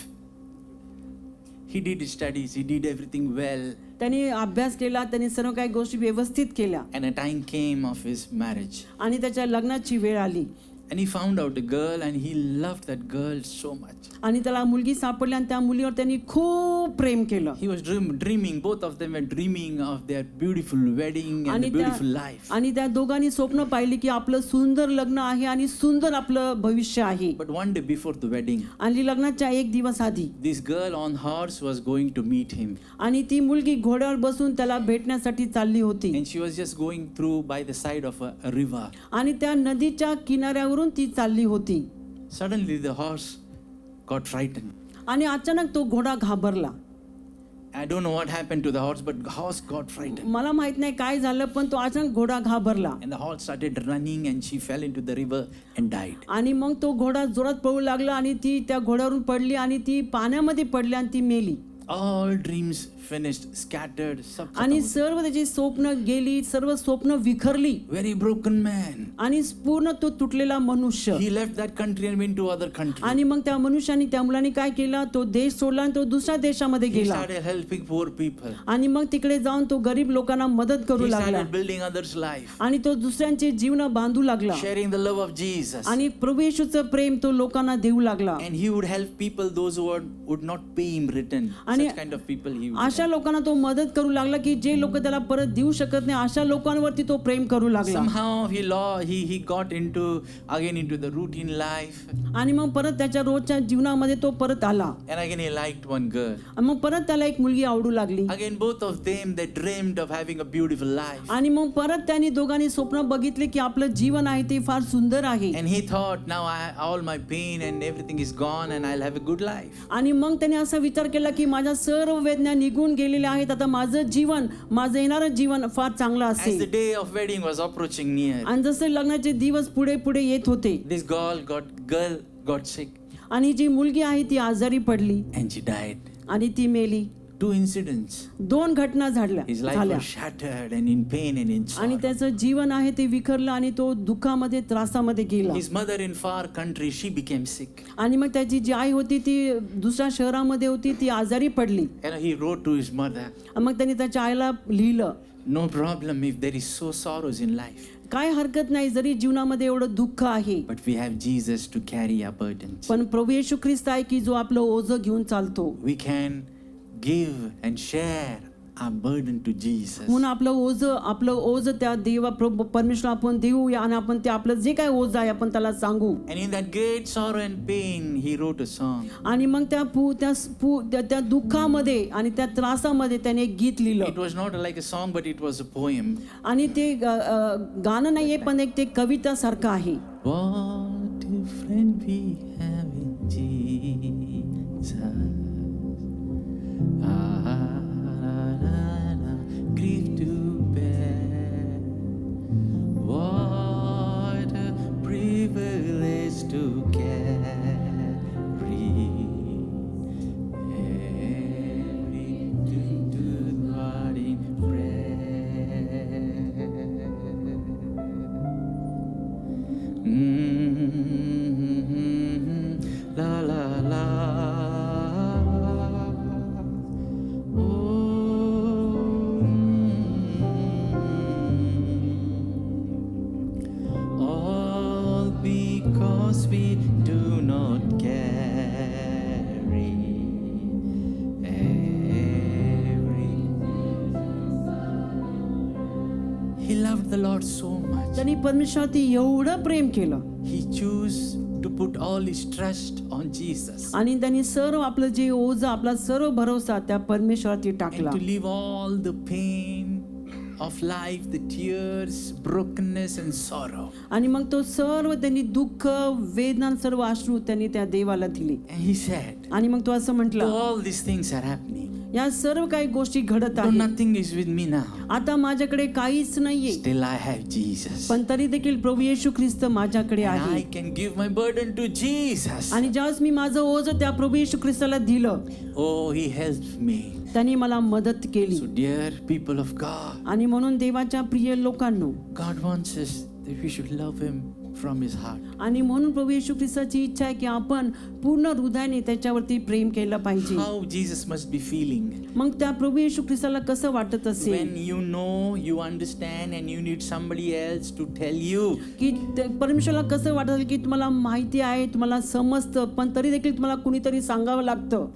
He did his studies, he did everything well. त्यांनी अभ्यास केला, त्यांनी सर्व काही गोष्टी व्यवस्थित केल्या And a time came of his marriage. आणि त्याच्या लग्नाची वेळ आली. And he found out a girl and he loved that girl so much. आणि त्याला मुलगी सापडली आणि त्या मुलीवर त्यांनी खूप प्रेम केलं. He was dreaming, both of them were dreaming of their beautiful wedding and आणि a beautiful life. आणि त्या दोघांनी स्वप्न पाहिली की आपलं सुंदर लग्न आहे आणि सुंदर आपलं भविष्य आहे. But one day before the wedding, आणि लग्नाच्या एक दिवस आधी this girl on horse was going to meet him. आणि ती मुलगी घोड्यावर बसून त्याला भेटण्यासाठी चालली होती. And she was just going through by the side of a river. आणि त्या नदीच्या किनाऱ्यावरून ती चालली होती. Suddenly the horse got frightened. आणि अचानक तो घोडा घाबरला. I don't know what happened to the horse, but the horse got frightened. मला माहित नाही काय झालं, पण तो अचानक घोडा घाबरला. And the horse started running and she fell into the river and died. आणि मग तो घोडा जोरात पळू लागला आणि ती त्या घोड्यावरून पडली आणि ती पाण्यामध्ये पडली आणि ती मेली. All dreams finished, scattered. आणि सर्व त्याची स्वप्न गेली, सर्व स्वप्न विखरली. Very broken man. आणि पूर्ण तो तुटलेला मनुष्य. He left that country and went to other country. आणि मग त्या मनुष्याने त्या मुलाने काय केलं, तो देश सोडला आणि तो दुसऱ्या देशामध्ये He गेला. started helping poor people. आणि मग तिकडे जाऊन तो गरीब लोकांना मदत करू He लागला. started building others' life, आणि तो दुसऱ्यांचे जीवन बांधू लागला. sharing the love of Jesus. आणि प्रभू येशूचं प्रेम तो लोकांना देऊ लागला. And he would help people, those who would not pay him return. आणि Such kind of people he would अशा लोकांना तो मदत करू लागला की जे लोक त्याला परत देऊ शकत नाही अशा लोकांवरती तो प्रेम करू लागला. Somehow he got into the routine life, आणि मग परत त्याच्या रोजच्या जीवनामध्ये तो परत आला. and again he liked one girl. आणि मग परत त्याला एक मुलगी आवडू लागली. Again both of them, they dreamed of having a beautiful life, आणि मग परत त्यांनी दोघांनी स्वप्न बघितले की आपलं जीवन आहे ते फार सुंदर आहे. and he thought, now all my pain and everything is gone and I'll have a good life. आणि मग त्याने असा विचार केला की माझ्या सर्व वेदना निघून गेलेल्या आहेत, आता माझं जीवन, माझं येणारं जीवन फार चांगलं As the असेल. day of wedding was approaching near, आणि जसे लग्नाचे दिवस पुढे पुढे येत होते this girl got sick आणि जी मुलगी आहे ती आजारी पडली and she died. आणि ती मेली. 2 incidents. 2 घटना झाल्या. His life was shattered and in pain and in आणि sorrow. त्याचं जीवन आहे ते विखरलं आणि तो दुःखामध्ये त्रासामध्ये गेला. His mother in far country, she became sick. आणि मग त्याची जी आई होती ती दुसऱ्या शहरामध्ये होती, ती आजारी पडली. And he wrote to his mother, मग त्यांनी त्याच्या आईला लिहिलं, no problem if there is so sorrows in life, काय हरकत नाही जरी जीवनामध्ये एवढं दुःख आहे, but we have Jesus to carry our burdens. पण प्रभू येशू ख्रिस्त आहे की जो आपलं ओझं घेऊन चालतो. We can give and share our burden to Jesus. म्हणून आपलं ओझं त्या देवा प्रभू परमेश्वर आपण देऊया आणि आपण ते आपलं जे काय ओझं आहे आपण त्याला सांगू. And in that great sorrow and pain, he wrote a song. आणि मग त्या दुःखामध्ये आणि त्या त्रासामध्ये त्याने एक गीत लिहिलं. It was not like a song, but it was a poem. आणि ते गाणं नाहीये पण एक ते कविता सारखं आहे. What a friend we have in Jesus. Grief to bear. What a privilege to carry everything to God in prayer. La la la. All because we do not carry every. He loved the Lord so much. त्यांनी परमेश्वरावरती एवढं प्रेम केलं He chose to put all his trust on Jesus आणि त्यांनी सर्व आपलं जे ओझं आपला सर्व भरोसा त्या परमेश्वरावरती टाकला. and to leave all the pain of life, the tears, brokenness and sorrow. आणि मग तो सर्व त्यांनी दुःख वेदना सर्व अश्रू त्यांनी त्या देवाला दिले. And he said, आणि मग तो असं though म्हटलं, all these things are happening, या सर्व काही गोष्टी घडत though आहेत, nothing is with me now, आता माझ्याकडे काहीच नाहीये, still I have Jesus. पण तरी देखील प्रभू येशू ख्रिस्त माझ्याकडे And आहे. I can give my burden to Jesus. आणि ज्यावेळेस मी माझं ओझं त्या प्रभू येशू ख्रिस्ताला दिलं, Oh, he helped me. त्यांनी मला मदत केली. So dear people of God, आणि म्हणून देवाच्या प्रिय लोकांनो, God wants us that we should love him from his heart. आणि म्हणून प्रभू येशू ख्रिस्ताची इच्छा आहे की आपण पूर्ण हृदयाने त्याच्यावरती प्रेम केलं पाहिजे. How Jesus must be feeling मग त्या प्रभू येशू ख्रिस्ताला कसं वाटत असेल when you know, you understand and you need somebody else to tell you. की परमेश्वराला कसं वाटत असेल की तुम्हाला माहिती आहे, तुम्हाला समजतं, पण तरी देखील तुम्हाला कुणीतरी सांगावं लागतं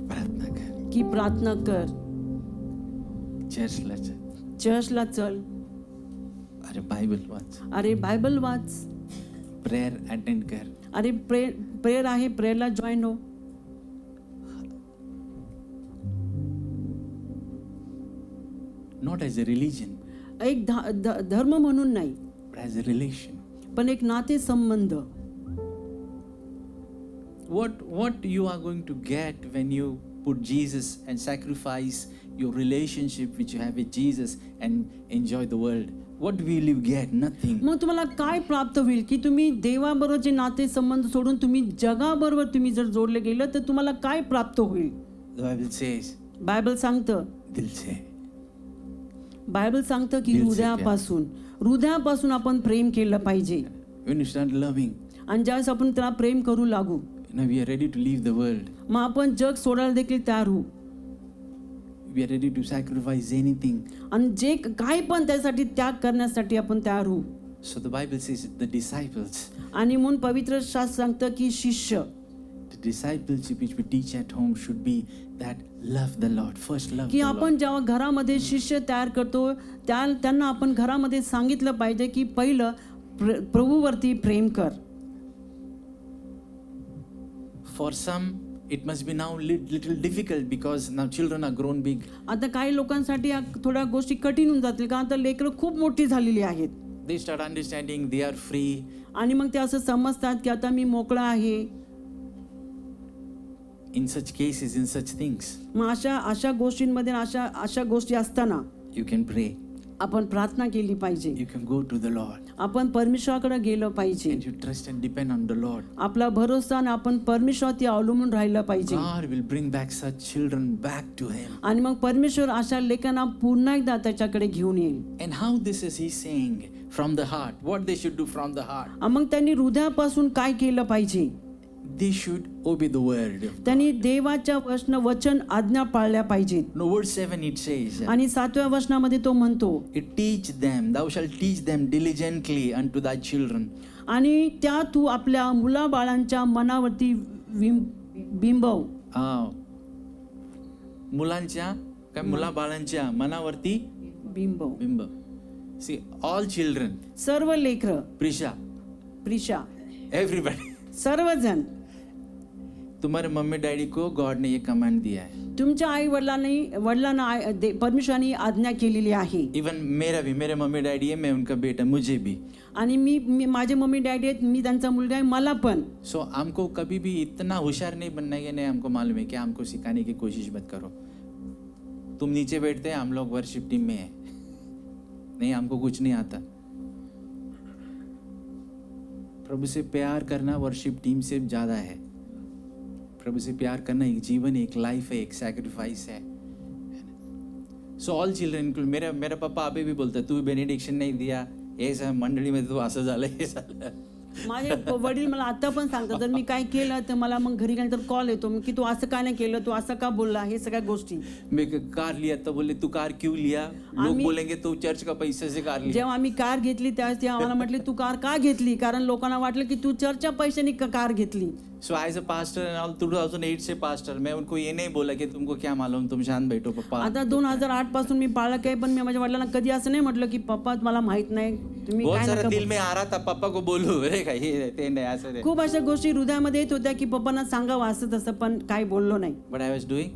प्रार्थना कर, की प्रार्थना कर, चर्चला चल, चर्चला चल, अरे बायबल वाच, अरे बायबल वाच, प्रेयर अटेंड कर. अरे प्रेयर आहे, प्रेयरला जॉईन हो. Not as a religion, एक धर्म म्हणून नाही, but as a relation. पण एक नाते संबंध. What you are going to get when you put Jesus and sacrifice your relationship which you have with Jesus and enjoy the world? What will you get? Nothing. मग तुम्हाला काय प्राप्त होईल की तुम्ही देवाबरोबरचे नाते संबंध सोडून तुम्ही जगाबरोबर तुम्ही जर जोडले गेलं तर तुम्हाला काय प्राप्त होईल. The Bible says, बायबल सांगतं दिल से. बायबल सांगतं की दिल से हृदयापासून आपण प्रेम केलं पाहिजे. When you start loving, आणि ज्यावेळेस आपण त्याला प्रेम करू लागू now we are ready to leave the world. मग आपण जग सोडायला देखील तयार होऊ. We are ready to sacrifice anything. आणि जे काही पण त्यासाठी त्याग करण्यासाठी आपण तयार होऊ. So the Bible says the disciples, आणि म्हणून पवित्र शास्त्र सांगतं की शिष्य, the discipleship which we teach at home should be that love the Lord. First love की the आपण Lord. जेव्हा घरामध्ये शिष्य तयार करतो त्यांना आपण घरामध्ये सांगितलं पाहिजे की पहिलं प्रभूवरती प्रेम कर. For some, it must be now little difficult because now children are grown big. आता काही लोकांसाठी या थोड्या गोष्टी कठीण होऊन जातील कारण आता लेकरं खूप मोठी झालेली आहेत. They start understanding they are free. आणि मग ते असं समजतात की आता मी मोकळा आहे. In such cases, in such things, मग अशा गोष्टींमध्ये अशा गोष्टी असताना you can pray. आपण प्रार्थना केली पाहिजे. You can go to the Lord आपण परमेश्वराकडे गेलं पाहिजे. and you trust and depend on the Lord. आपला भरोसा आणि आपण परमेश्वरावरती अवलंबून राहिलं पाहिजे. God will bring back such children back to Him. आणि मग परमेश्वर अशा लेकांना पुन्हा एकदा त्याच्याकडे घेऊन येईल. And how this is He saying from the heart? What they should do from the heart? मग त्यांनी हृदयापासून काय केलं पाहिजे? They should obey the word. त्यांनी देवाच्या वचन आज्ञा पाळल्या पाहिजेत. No, verse 7 it says, आणि 7व्या वचनामध्ये तो म्हणतो it teach them, thou shalt teach them diligently unto thy children. आणि त्या तू आपल्या मुलाबाळांच्या मनावरती बिंबव. मुलांच्या काय मुलाबाळांच्या मनावरती बिंबव. बिंब. See, all children, सर्व लेकरं, प्रिशा, everybody. सर्वजण, तुम्हारे मम्मी डैडी को गॉड ने ये कमांड दिया है. तुमच्या आई वडिलांना परमेश्वराने आज्ञा केलेली आहे. इवन मेरा भी, मेरे मम्मी डैडी है, मैं उनका बेटा, मुझे भी. आणि मी माझे मम्मी डॅडी आहेत, मी त्यांचा मुलगा आहे, मला पण. सो हमको कभी भी इतना होशियार नहीं बनना है. नहीं, हमको मालूम है कि हमको सिखाने की कोशिश मत करो. तुम नीचे बैठते हैं, हम लोग वर्शिप टीम में है. नहीं, हमको कुछ नहीं आता. प्रभु से प्यार करना वर्शिप टीम से ज्यादा है. प्रभु से प्यार करना एक जीवन, एक लाइफ है, एक सैक्रिफाइस है. सो ऑल चिल्ड्रन, मेरा पापा अभी भी बोलता है, तू बेनेडिक्शन नहीं दिया, हे मंडळी मध्ये तू असं झालं, हे झालं. माझे वडील मला आता पण सांगतात जर मी काय केलं तर मला मग घरी गेल्यानंतर कॉल येतो की तू असं का नाही केलं, तू असं का बोलला, हे सगळ्या गोष्टी. मैं कार लिया तो बोले तू कार क्यों लिया, लोग बोलेंगे तू चर्च का पैसे से कार लिया. जेव्हा आम्ही कार घेतली त्यावेळेस ते आम्हाला म्हटले तू कार का घेतली, कारण लोकांना वाटलं की तू चर्चच्या पैशाने कार घेतली. So as a pastor end all 2008 say pastor, मैं उनको ये नहीं बोला कि तुमको क्या मालूम, तुम शांत बैठो पप्पा. आता 2008 पासून मी पाळक आहे, पण मी माझ्या वडिलांना कधी असं नाही म्हटलं की पप्पा मला माहित नाही, तुम्ही बहुत काय सारा नका दिल बोलू. में आ रहा था पप्पा को बोलू, अरे काय हे ते नाही असं ते. खूप अशा गोष्टी हृदयामध्ये येत होत्या की पप्पांना सांगावं असं तसं, पण काय बोललो नाही. बट आय वाज डूइंग,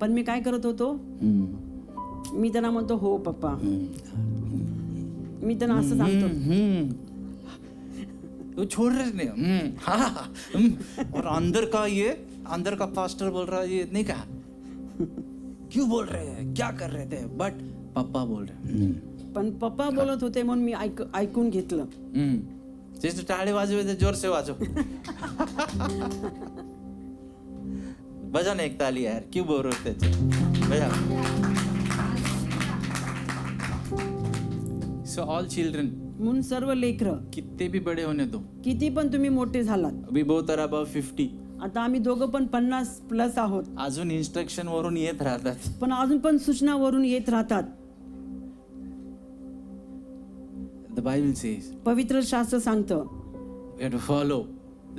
पण मी काय करत होतो, मी त्यांना म्हणतो हो पप्पा, मी त्यांना असं सांगतो. वो छोड़ रहे नहीं. हाँ, और अंदर का पास्टर बोल रहा है ये नहीं कहा, क्यों बोल रहे हैं, क्या कर रहे थे, बट पप्पा बोल रहे. पण पप्पा बोलत होते म्हणून मी ऐकून घेतलं. जैसे टाळे वाजवे जोर से वाजो. बजा ना एक ताली यार, क्यों बोल रहे थे, बजा. सो ऑल चिल्ड्रन, म्हणून सर्व लेकरं कितने भी बड़े होने दो, किती पण तुम्ही मोठे झालात. अभी बहुत आर अबाव 50, आता आम्ही दोघं पण 50+ आहोत, अजून इन्स्ट्रक्शन वरून येत राहतात. पण अजून पण सूचनावरून येत राहतात. The Bible says पवित्र शास्त्र सांगतं we have to follow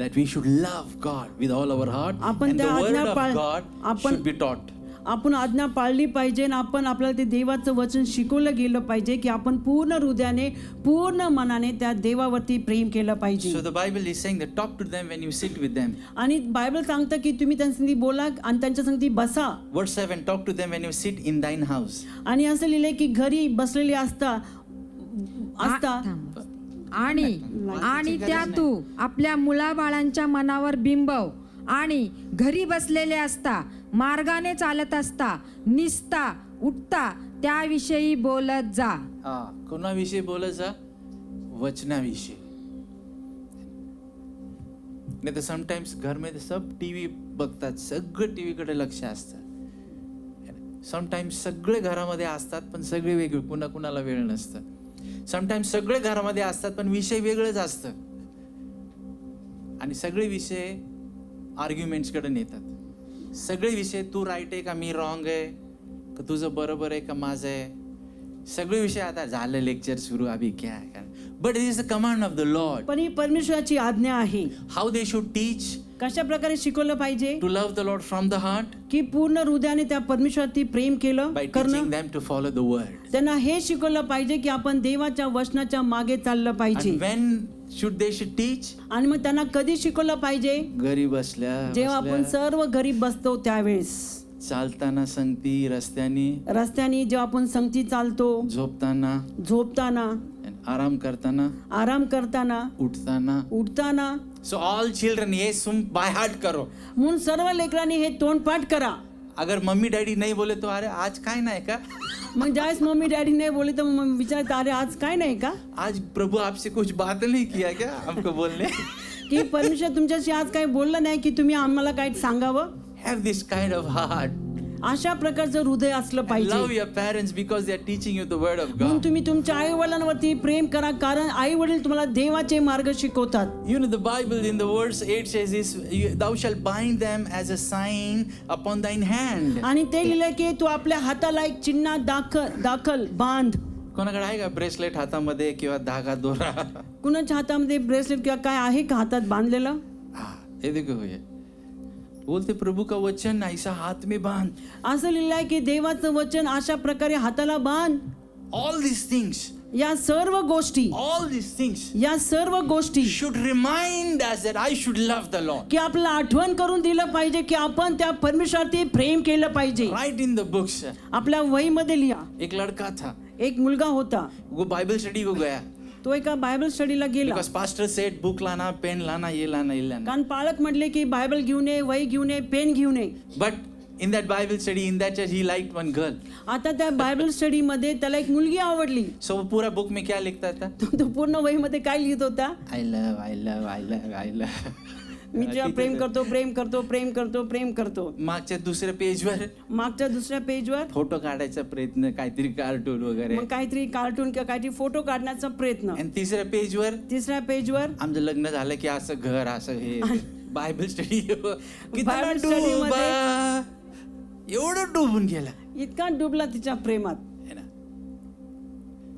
that we should love God with all our heart, आपण and the त्या word आज्ञा of पाळ- God आपण- should be taught. आपण आज्ञा पाळली पाहिजे आणि आपण आपल्याला ते देवाचं वचन शिकवलं गेलं पाहिजे की आपण पूर्ण हृदयाने पूर्ण मनाने त्या देवावरती प्रेम केलं पाहिजे. So the Bible is saying that talk to them when you sit with them. आणि बायबल सांगतं की तुम्ही त्यांच्यासंगती बोला आणि त्यांच्या संगती बसा. Verse 7, talk to them when you sit in thine house. आणि असं लिहिलंय की घरी बसलेले असता आणि त्या तू आपल्या मुलाबाळांच्या मनावर बिंबव, आणि घरी बसलेले असता, मार्गाने चालत असता, निसता उठता त्याविषयी बोलत जा. कोणाविषयी बोलायचा, वचनाविषयी. नाही तर समटाइम्स घरमध्ये सब टीव्ही बघतात, सगळं टीव्हीकडे लक्ष असतं. समटाईम्स सगळे घरामध्ये असतात पण सगळे वेगळे, कुणाला वेळ नसतं. समटाईम्स सगळे घरामध्ये असतात पण विषय वेगळंच असतं. आणि सगळे विषय आर्ग्युमेंट्सकडे नेतात. सगळे विषय तू राईट आहे का मी रॉंग आहे, का तुझं बरोबर आहे का माझं आहे. सगळे विषय आता झालं लेक्चर सुरू, अभि क्या. But it is the command of the Lord. पण ही परमेश्वराची आज्ञा आहे. हाऊ दे शुड टीच कशा प्रकारे शिकवलं पाहिजे to love the lord from the heart की पूर्ण हृदयाने त्या परमेश्वरावरती प्रेम केलं by करणं. teaching them to follow the word. त्यांना हे शिकवलं पाहिजे की आपण देवाच्या वचनाच्या मागे चाललं पाहिजे. And when should teach? आणि मग त्यांना कधी शिकवलं पाहिजे, घरी बसल्या जेव्हा आपण सर्व घरी बसतो त्यावेळेस, चालताना संगती, रस्त्यानी, रस्त्याने जेव्हा आपण संगती चालतो, झोपताना, आराम करताना, उठताना. सो ऑल चिल्ड्रन ये सुन बाय हार्ट करो. म्हणून सर्व लेकरांनी हे तोंडपाठ करा. अगर मम्मी डैडी नहीं बोले तो अरे आज काय नाही का, मग ज्यावेळेस मम्मी डॅडी नाही बोलले तर मग विचारत अरे आज काय नाही का, आज प्रभु आपसे कुछ बात नहीं किया क्या हमको बोलने. की परमेश्वर तुमच्याशी आज काही बोललं नाही की तुम्ही आम्हाला काय सांगावं. Have this kind of heart. अशा प्रकारचं हृदय असलं Love पाहिजे. your parents because they are teaching you the word of म्हणून God. तुम्ही तुमच्या आई वडिलांवरती प्रेम करा, कारण आई वडील तुम्हाला देवाचे मार्ग शिकवतात. You know the Bible in the verse 8 says this, thou shalt bind them as a sign upon thine hand. आणि ते लिहिलं की तू आपल्या हाताला एक चिन्ह दाखल बांध. कोणाकडे आहे का ब्रेसलेट हातामध्ये किंवा धागा दोरा. कुणाच्या हातामध्ये ब्रेसलेट किंवा काय आहे का हातात बांधलेलं. हे देखो ये बोलते प्रभु का वचन ऐसा हाथ में बांध. असं लिहिलं आहे की देवाचं वचन अशा प्रकारे हाताला बांध. All these things, या सर्व गोष्टी should remind us that I should love the Lord. की आपल्याला आठवण करून दिलं पाहिजे की आपण त्या परमेश्वरावरती प्रेम केलं पाहिजे. Write in the books. आपल्या वहीमध्ये लिहा. एक लड़का था, एक मुलगा होता, वो बाइबल स्टडी को गया तो एका बायबल स्टडीला गेला. because pastor said book Lana, pen Lana, ये लाना. कारण पालक म्हटले की बायबल घेऊन ये, वही घेऊन ये, पेन घेऊन ये. But in that Bible study, in that church, he liked one girl. आता त्या बायबल स्टडी मध्ये त्याला एक मुलगी आवडली. So वो पूरा बुक में क्या लिखता था? तो पूर्ण वहीमध्ये काय लिहित होता, I love. मी तुला प्रेम करतो. मागच्या दुसऱ्या पेजवर मागच्या दुसऱ्या पेजवर फोटो काढायचा प्रयत्न, काहीतरी कार्टून वगैरे. मग काहीतरी कार्टून किंवा काहीतरी फोटो काढण्याचा प्रयत्न. आणि तिसऱ्या पेजवर आमचं लग्न झालं की असं घर, असं हे. बायबल स्टडी Bible study मध्ये एवढं डुबून गेला. इतका डुबला तिच्या प्रेमात.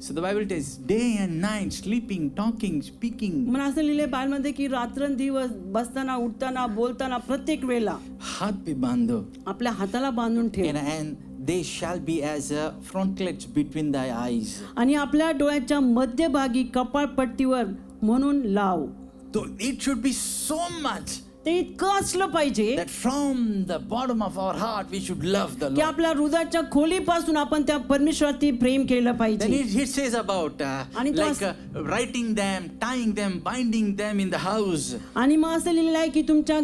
So the Bible tells day and night, sleeping, talking, speaking. म्हणून असं लिहिलंय बायबलमध्ये की रात्रंदिवस बसताना, उठताना, बोलताना प्रत्येक वेळेला हात पे बांधो. आपल्या हाताला बांधून ठेव. And they shall be as a frontlet between thy eyes. आणि आपल्या डोळ्याच्या मध्यभागी कपाळपट्टीवर म्हणून लाव. So it should be so much ते इतकं असलं पाहिजे that from the bottom of our heart we should love the की Lord. आपल्या हृदयाच्या खोलीपासून आपण त्या परमेश्वरावरती प्रेम केलं Then पाहिजे. it says about आणि तो like writing them, tying them, binding them in the house, आणि मग असं लिहिलेलं आहे की तुमच्या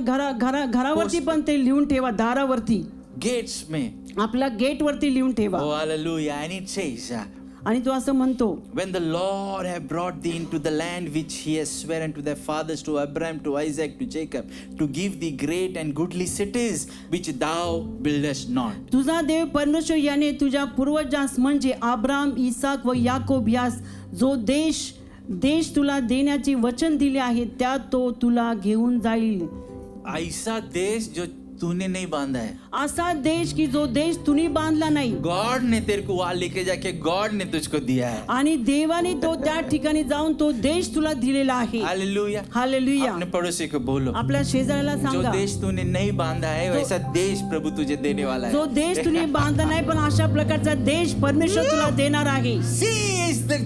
घरावरती पण ते लिहून ठेवा, दारावरती, gates में. आपल्या गेटवरती लिहून ठेवा. Oh hallelujah. And it says आणि तो असं म्हणतो, when the Lord have brought thee into the land which he has sworn unto their fathers, to Abraham, to Isaac, to Jacob, to give thee great and goodly cities which thou buildest not. तुझा देव परमेश्वर याने तुझ्या पूर्वजास म्हणजे Abram, Isaac व याकोब यास जो देश तुला देण्याचे वचन दिले आहे त्या तो तुला घेऊन जाईल. ऐसा देश जो तूने नहीं बांधा है. असा देश की जो देश तुम्ही बांधला नाही. गॉड ने तेरे को वहां लेके जाके गॉड ने तुझको दिया है. आणि देवाने तो त्या ठिकाणी जाऊन तो देश तुला दिलेला आहे. हालेलुया. हालेलुया. अपने पड़ोसी को बोलो, आपल्या शेजाऱ्याला जो सांगा, देश तूने नहीं बांधा है वैसा देश प्रभु तुझे देने वाला है. जो देश तुम्ही बांधला नाही पण अशा प्रकारचा देश परमेश्वर तुला देणार आहे. See is the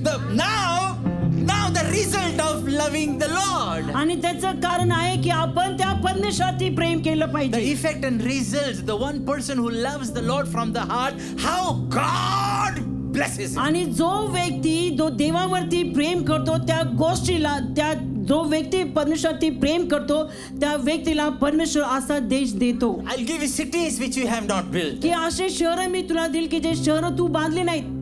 now the result of loving the Lord. आणि त्याचं कारण आहे की आपण त्या परमेश्वरावरती प्रेम केलं The पाहिजे. effect and results, the one person who loves the Lord from the heart, how God blesses him. आणि जो व्यक्ती जो देवावरती प्रेम करतो त्या गोष्टीला, त्या जो व्यक्ती परमेश्वरावरती प्रेम करतो त्या व्यक्तीला परमेश्वर असा देश देतो. I'll give you cities which you have not built. की असे शहर मी तुला देईल की जे शहर तू बांधले नाहीत.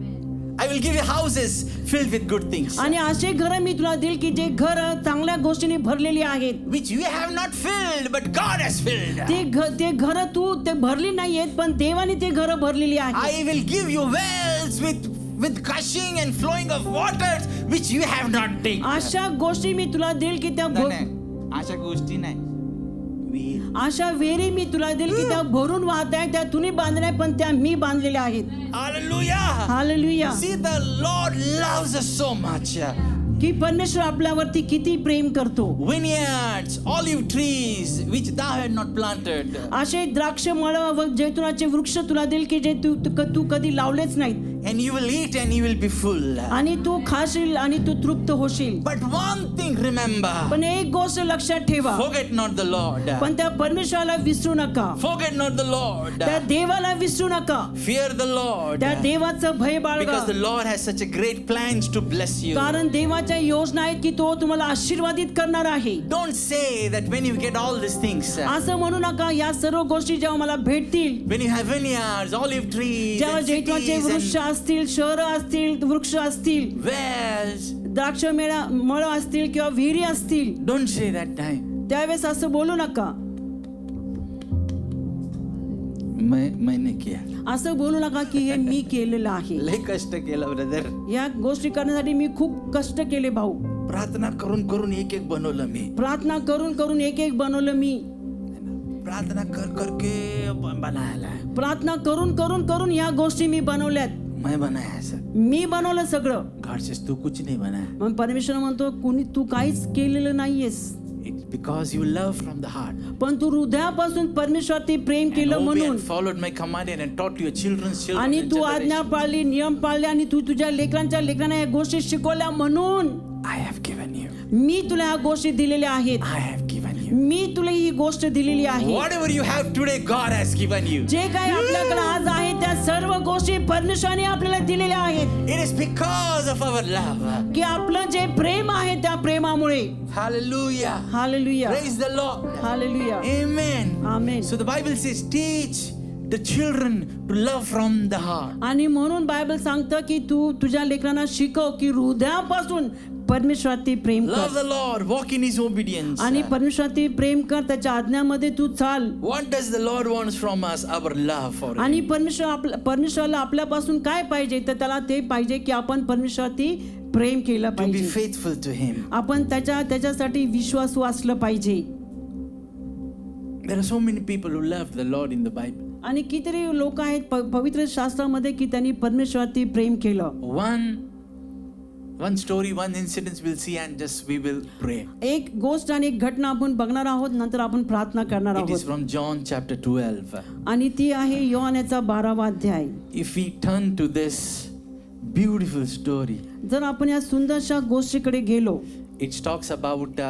I will give you houses filled with good things, आणि असे घर मी तुला देईल की जे घर चांगल्या गोष्टींनी भरलेली आहेत. which you have not filled, but God has filled. ते घर तू ते भरली नाहीयेत पण देवाने ते घर भरलेली आहे. I will give you wells with gushing and flowing of waters, which you have not taken. अशा गोष्टी मी तुला देईल की त्या नाही, अशा गोष्टी नाही. अशा वेरी मी तुला देईल की त्या भरून वाहत आहे, त्या तुम्ही बांधल्या पण त्या मी बांधलेल्या आहेत. Hallelujah. Hallelujah. See, the Lord loves us so much. की परमेश्वर आपल्यावरती किती प्रेम करतो. Vineyards, olive trees, which thou had not planted. असे द्राक्ष मळ व जैतुनाचे वृक्ष तुला देईल की जे तू कधी लावलेच नाहीत. And you will eat and you will be full. आणि तू खाशील आणि तू तृप्त होशील. But one thing remember, पण एक गोष्ट लक्षात ठेवा, forget not the Lord. पण त्या परमेश्वराला विसरू नका. Forget not the Lord. त्या देवाला विसरू नका. Fear the Lord. त्या देवाचं भय बाळगा. Because the Lord has such a great plans to bless you. कारण देवाच्या योजना आहेत की तो तुम्हाला आशीर्वादित करणार आहे. Don't say that when you get all these things, असं म्हणू नका या सर्व गोष्टी जेव्हा मला भेटतील, when you have vineyards, olive trees, जेव्हा and जैतुनाचे cities वृक्ष and असतील, शहर असतील, वृक्ष असतील, wells, द्राक्ष मळ असतील किंवा विहिरी असतील, don't say that time. त्यावेळेस असं बोलू नका. मैंने किया. असं बोलू नका की हे मी केलेलं आहे. लय कष्ट केलं ब्रदर. या गोष्टी करण्यासाठी मी खूप कष्ट केले भाऊ. प्रार्थना करून करून एक एक बनवलं मी. प्रार्थना करून करून एक एक बनवलं मी. प्रार्थना कर करके बनायला. प्रार्थना करून करून करून ह्या गोष्टी मी बनवल्यात. मैं बनाया सर. मी बनवलं सगळं. God says तू कुछ नहीं बनाया. मग परमेश्वर म्हणतो कुणी तू काहीच केलेलं नाहीयेस. It's because you love from the heart. पण तू हृदयापासून परमेश्वर ते प्रेम केलं And म्हणून followed my command and taught your children's children. आणि and तू generation. आज्ञा पाळली, नियम पाळले आणि तू तुझ्या लेकरांना या गोष्टी शिकवल्या म्हणून I have given you. मी तुला ह्या गोष्टी दिलेल्या आहेत. I have given you. मी तुला ही गोष्ट दिलेली आहे. Whatever you have today, God has given you. जे काही आपल्याकडे आज आहे त्या सर्व गोष्टी परमेश्वराने आपल्याला दिलेल्या आहेत. It is because of our love. की आपलं जे प्रेम आहे त्या प्रेमामुळे. Hallelujah. Hallelujah. Praise the Lord. Hallelujah. Amen. Amen. So the Bible says, teach the children to love from the heart. आणि म्हणून बायबल सांगतं की तू तुझ्या लेकरांना शिकव की हृदयापासून परमेश्वराती प्रेम Love कर the Lord. Walk in His obedience. आणि परमेश्वराती प्रेम कर, त्याच्या आज्ञामध्ये तू चाल. What does the Lord wants from us? Our love for Him. आणि परमेश्वराला आपल्यापासून काय पाहिजे तर त्याला ते पाहिजे की आपण परमेश्वराती प्रेम केलं To be पाहिजे. faithful to Him. आपण त्याच्यासाठी विश्वासू असलं पाहिजे. There are so many people who love the Lord in the Bible. आणि कितीतरी लोक आहेत पवित्र शास्त्रामध्ये की त्यांनी परमेश्वराती प्रेम केलं. One story, one incident we'll see and just we will pray. एक गोष्ट आणि एक घटना आपण बघणार आहोत, नंतर आपण प्रार्थना करणार It is आहोत. from John chapter 12. आणि ती आहे योहानेचा 12वा अध्याय. If we turn to this beautiful story, जर आपण या सुंदरशा गोष्टीकडे गेलो, it talks about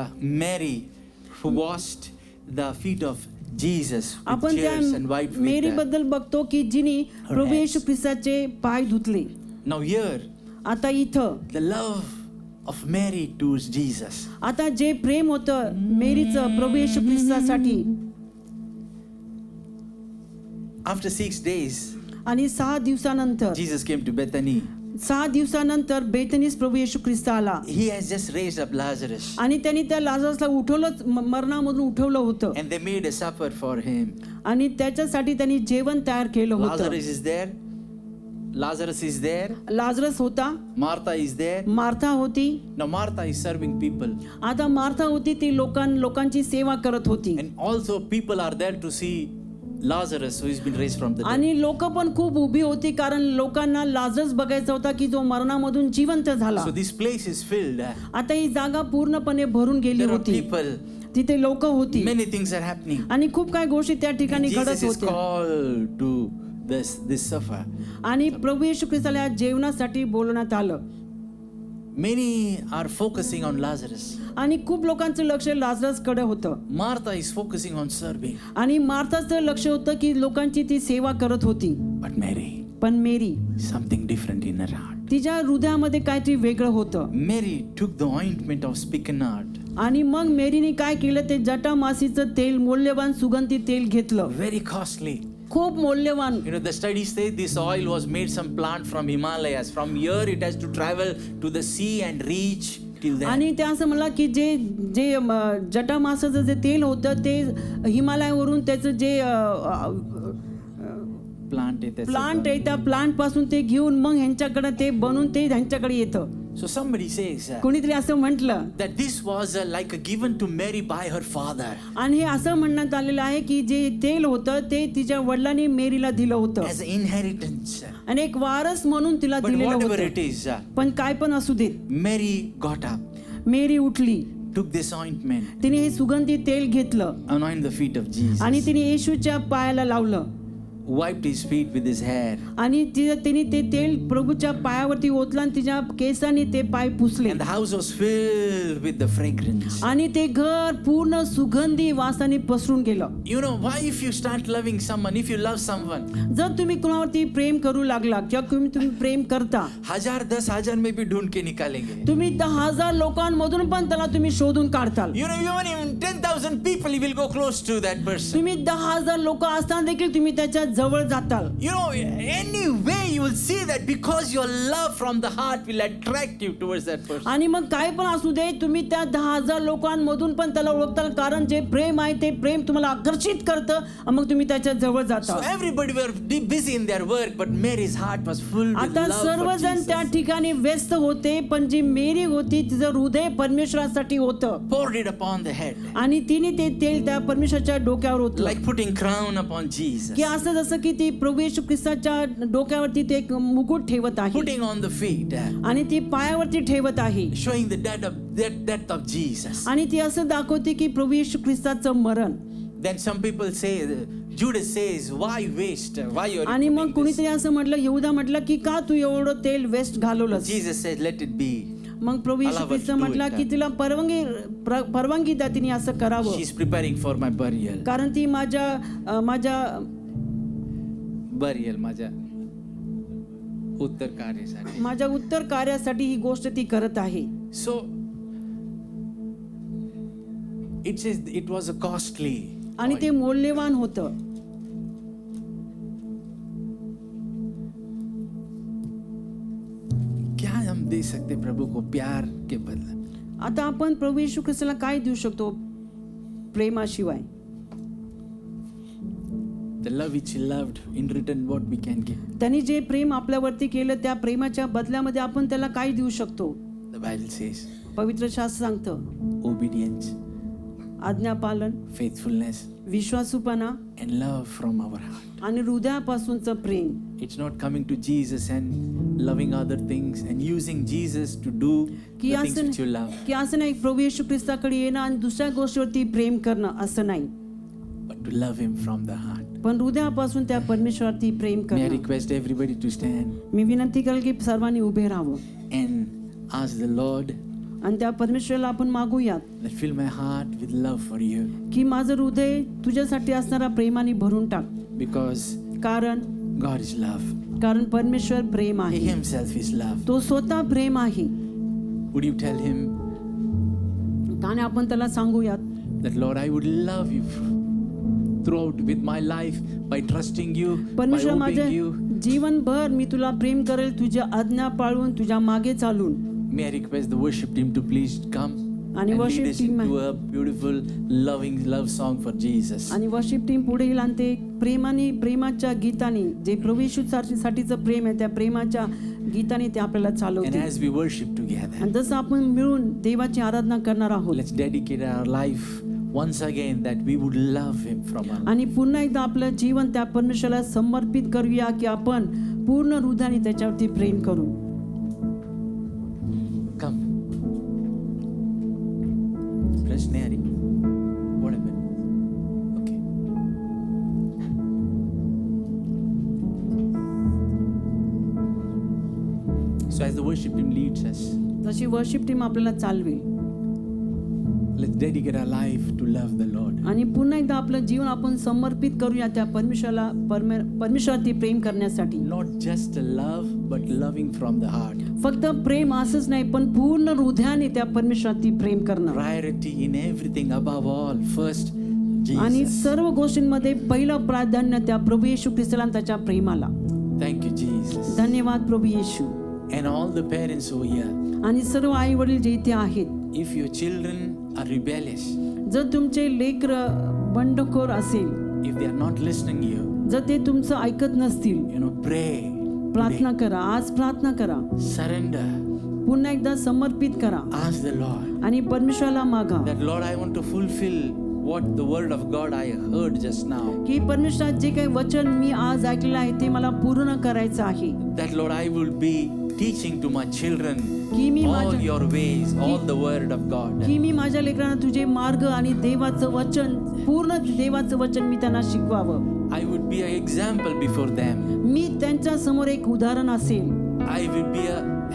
Mary who washed the feet of Jesus with आपण त्या tears and wiped with Mary the- बद्दल बघतो की जिने प्रभू hands. येशू ख्रिस्ताचे पाय धुतले. Now here, आता इथं the love of Mary towards Jesus. आता जे प्रेम होतं मेरीचं प्रभू येशू ख्रिस्तासाठी, After 6 days, आणि 6 दिवसानंतर Jesus came to Bethany. 6 दिवसानंतर बेथनीस प्रभू येशू ख्रिस्त आला. He has just raised up Lazarus. आणि त्यांनी त्या लाजरसला उठवलंच, मरणामधून उठवलं होतं. And they made a supper for him. आणि त्याच्यासाठी त्यांनी जेवण तयार केलं होतं. Lazarus is there. Lazarus is there. Lazarus होता, Martha is there. मार्था होती. Now Martha is serving people. आता मार्था होती ती लोकांची सेवा करत होती. And also people are there to see Lazarus who has been raised from the dead. आणि लोक पण खूप उभी होती कारण लोकांना लाजरस बघायचा होता की जो मरणामधून जिवंत झाला. So this place is filled. आता ही जागा पूर्णपणे भरून गेली There are होती. people. तिथे लोक होती Many things are happening. आणि खूप काही गोष्टी त्या ठिकाणी And घडत Jesus is होत्या. called to this supper. आणि प्रभू येशू ख्रिस्ताला या जेवणासाठी बोलवण्यात आलं. Many are focusing on Lazarus. आणि खूप लोकांचं लक्ष लाजरस कडे होतं. Martha is focusing on serving. आणि मार्थाचं लक्ष होतं की लोकांची ती सेवा करत होती. But Mary, पण मेरी, something different in her heart. तिच्या हृदयामध्ये काहीतरी वेगळं होतं. Mary took the ointment of spikenard, आणि मग मेरीने काय केलं ते जटामासीचं तेल, मौल्यवान सुगंधी तेल घेतलं. very costly. खूप मौल्यवान. You know, the studies say this oil was made some plant from Himalayas. From here, it has to travel to the sea and reach till there. आणि ते असं म्हणलं की जे जे जटामासाचं जे तेल होतं ते हिमालयावरून त्याचं जे Plant आहे त्याचं. प्लांट आहे त्या प्लांट पासून ते घेऊन मग ह्यांच्याकडे ते बनून ते ह्यांच्याकडे येतं. So somebody says कोणीतरी असं म्हटलं that this was like given to Mary by her father आणि हे असं म्हणण्यात आलेलं आहे की जे तेल होतं ते तिच्या वडिलांनी मेरीला दिलं होतं as an inheritance. आणि एक वारस म्हणून तिला But दिलेलं whatever होतं. it is, पण काय पण असू देत, Mary got up, मेरी उठली, took this ointment, तिने हे सुगंधी तेल घेतलं anointed the feet of Jesus, आणि तिने येशूच्या पायाला लावलं wiped his feet with his hair, आणि तिने ते तेल प्रभूच्या पायावरती ओतलं आणि तिच्या केसाने ते पाय पुसले and the house was filled with the fragrance. आणि ते घर पूर्ण सुगंधी वासाने पसरून गेलं. You know why? If you start loving someone, if you love someone, जर तुम्ही कुणावरती प्रेम करू लागला किंवा तुम्ही प्रेम करता, 1000-10,000 में भी ढूंढ के निकालेंगे. तुम्ही 10,000 लोकांमधून पण त्याला तुम्ही शोधून काढताल. You know, even 10,000 people, you will go close to that person. तुम्ही 10,000 लोक असताना देखील तुम्ही त्याच्या जवळ जाताल. You know, any way you will see that because your love from the heart will attract you towards that person. आणि मग काय पण असू दे, तुम्ही त्या 10,000 लोकांमधून पण त्याला ओळखताल, कारण जे प्रेम आहे ते प्रेम तुम्हाला आकर्षित करतं आणि मग तुम्ही त्याच्या जवळ So जाता. everybody were busy in their work, but Mary's heart was full with आता love for सर्वजण त्या Jesus. ठिकाणी व्यस्त होते, पण जी मेरी होती तिचं हृदय परमेश्वरासाठी होतं Poured it upon the head, आणि तिने ते तेल त्या परमेश्वराच्या डोक्यावर होतं. like putting crown upon Jesus, की असं जसं की ती प्रभू येशू ख्रिस्ताच्या डोक्यावरती ते एक मुकुट ठेवत आहे putting on the feet, आणि ती पायावरती ठेवत आहे showing the death of Jesus. आणि ती असं दाखवते की प्रभू येशू ख्रिस्ताचं मरण. Then some people say, Judas says, why waste? Why you are आणि मग putting कुणीतरी this? असं म्हटलं, यहूदा म्हटलं की का तू एवढं तेल waste घालवलं. Jesus said, let it be. मग प्रभू येशू Allah ख्रिस्त will do म्हटलं it. की तिला परवानगी द्या, तिने असं करावं, She's preparing for my burial. कारण ती माझ्या माझ्या उत्तर कार्यासाठी. माझ्या उत्तर कार्यासाठी ही गोष्ट ती करत आहे. So it says it was a costly. आणि ते मौल्यवान होतं. क्या हम दे सकते प्रभु को प्यार के बदले? आता आपण प्रभू येशू ख्रिस्ताला काय देऊ शकतो प्रेमाशिवाय? The love which he loved, in return what we can give. त्यांनी जे प्रेम आपल्यावरती केलं त्या प्रेमाच्या बदल्यामध्ये आपण त्याला काय देऊ शकतो? The Bible says पवित्र शास्त्र सांगतं obedience, आज्ञापालन, faithfulness, विश्वासूपणा and love from our heart. आणि हृदयापासूनचं प्रेम. It's not coming to Jesus and loving other things and using Jesus to do की the things which you love, की असं नाही प्रभू येशू ख्रिस्ताकडे येणं आणि दुसऱ्या गोष्टीवरती प्रेम करणं असं नाही, but to love him from the heart. पण हृदयापासून त्या परमेश्वरावरती प्रेम May I करणं. request everybody to stand मी विनंती करेल की सर्वांनी उभे राहावं and ask the Lord आणि त्या परमेश्वराला आपण मागूयात that fill my heart with love for you, की माझं हृदय तुझ्यासाठी असणारा प्रेमाने भरून टाक, because कारण God is love. परमेश्वर प्रेम He आहे. himself is love. तो स्वतः प्रेम आहे. Would you tell him आणि आपण त्याला सांगूयात that Lord, I would love you throughout with my life by trusting you, by परमेश्वर obeying माझ्या you. जीवनभर मी तुला प्रेम करेल, तुझ्या आज्ञा पाळून तुझ्या मागे चालून. May I request the worship team to please come आणि and worship lead us team into a beautiful loving love song for Jesus. आणि वर्शिप टीम पुढे येईल आणि ते प्रेमाच्या गीताने जे प्रभू येशूसाठीचं प्रेम आहे त्या प्रेमाच्या गीताने ते आपल्याला And चालवतील. as we worship together, आणि जसं आपण मिळून देवाची आराधना करणार आहोत let's dedicate our life once again that we would love him from our आणि पुन्हा एकदा आपलं जीवन त्या परमेश्वराला समर्पित करूया की आपण पूर्ण हृदयाने त्याच्यावरती प्रेम करू. Come. Press Neri. What happened? Okay. So as the worship team leads us, जशी वर्शिप टीम आपल्याला चालवेल let's dedicate our life to love the Lord. आणि पुन्हा एकदा आपलं जीवन आपण समर्पित करूया त्या परमेश्वरावरती प्रेम करण्यासाठी. Not just love, but loving from the heart. फक्त प्रेम असंच नाही, पण पूर्ण हृदयाने त्या परमेश्वरावरती प्रेम करणं. Priority in everything, above all. First, आणि Jesus. सर्व गोष्टींमध्ये पहिलं प्राधान्य त्या प्रभू येशू ख्रिस्ताला आणि त्याच्या प्रेमाला. Thank you, Jesus. धन्यवाद प्रभू येशू. And all the parents over here, आणि सर्व आई वडील जे इथे आहेत, if your children are rebellious, जर तुमचे लेकर बंडखोर असेल, if they are not listening to you, जर ते तुमचं ऐकत नसतील, pray, प्रार्थना करा. आज प्रार्थना करा. surrender, पुन्हा एकदा समर्पित करा ask the Lord आणि परमेश्वराला मागा that Lord, I want to fulfill what the word of God I heard just now. की परमेश्वरात जे काही वचन मी आज ऐकलेलं आहे ते मला पूर्ण करायचं आहे. That Lord, I will be teaching to my children की मी all माझ्या your ways, all the word of God. की मी माझ्या लेकरांना तुझे मार्ग आणि देवाचं वचन, पूर्ण देवाचं वचन मी त्यांना शिकवावं. I would be an example before them. मी त्यांच्या समोर एक उदाहरण असेल. I will be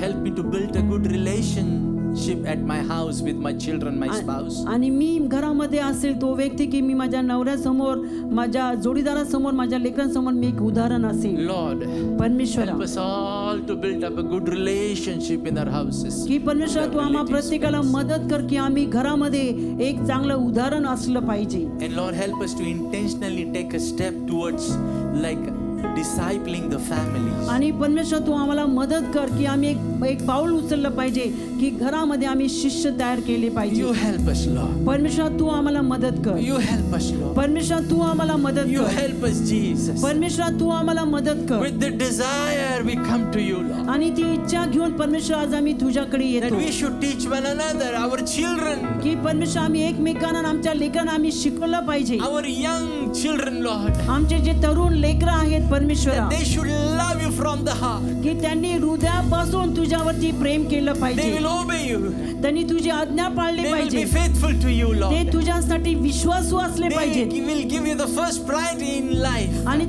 help me to build a good relationship at my house with my children, my spouse. आणि मी घरामध्ये असेल तो व्यक्ती की मी माझ्या नवऱ्यासमोर, माझ्या जोडीदारासमोर, माझ्या लेकरांसमोर मी एक उदाहरण असेल. Lord, परमेश्वरा, help us all to build up a good relationship in our houses. की परमेश्वरा तू आम्हा relatives, प्रत्येकाला friends. मदत कर की आम्ही घरामध्ये एक चांगलं उदाहरण असलं पाहिजे. And Lord, help us to intentionally take a step towards like discipling the families. आणि परमेश्वर तू आम्हाला मदत कर की आम्ही एक पाऊल उचललं पाहिजे की घरामध्ये आम्ही शिष्य तयार केले You पाहिजे. help us, Lord. परमेश्वर तू आम्हाला मदत कर. You help us, Lord. परमेश्वर तू आम्हाला मदत You कर. help us, Jesus. परमेश्वर तू आम्हाला मदत कर. With the desire we come to you, Lord. आणि ती इच्छा घेऊन परमेश्वर आज आम्ही तुझ्याकडे That येतो we should teach one another, our children, की परमेश्वर आम्ही एकमेकांना आणि आमच्या लेकरांना आम्ही शिकवलं पाहिजे. our young children, Lord. आमचे जे तरुण लेकरं आहेत परमेश्वरा, They should love you from the heart. की त्यांनी हृदयापासून तुझ्यावरती प्रेम केलं They पाहिजे. will obey you. त्यांनी तुझी आज्ञा पाळली They will पाहिजे. be faithful to you, ते Lord. तुझ्यासाठी विश्वासू असले They पाहिजेत will give you the first priority in life. आणि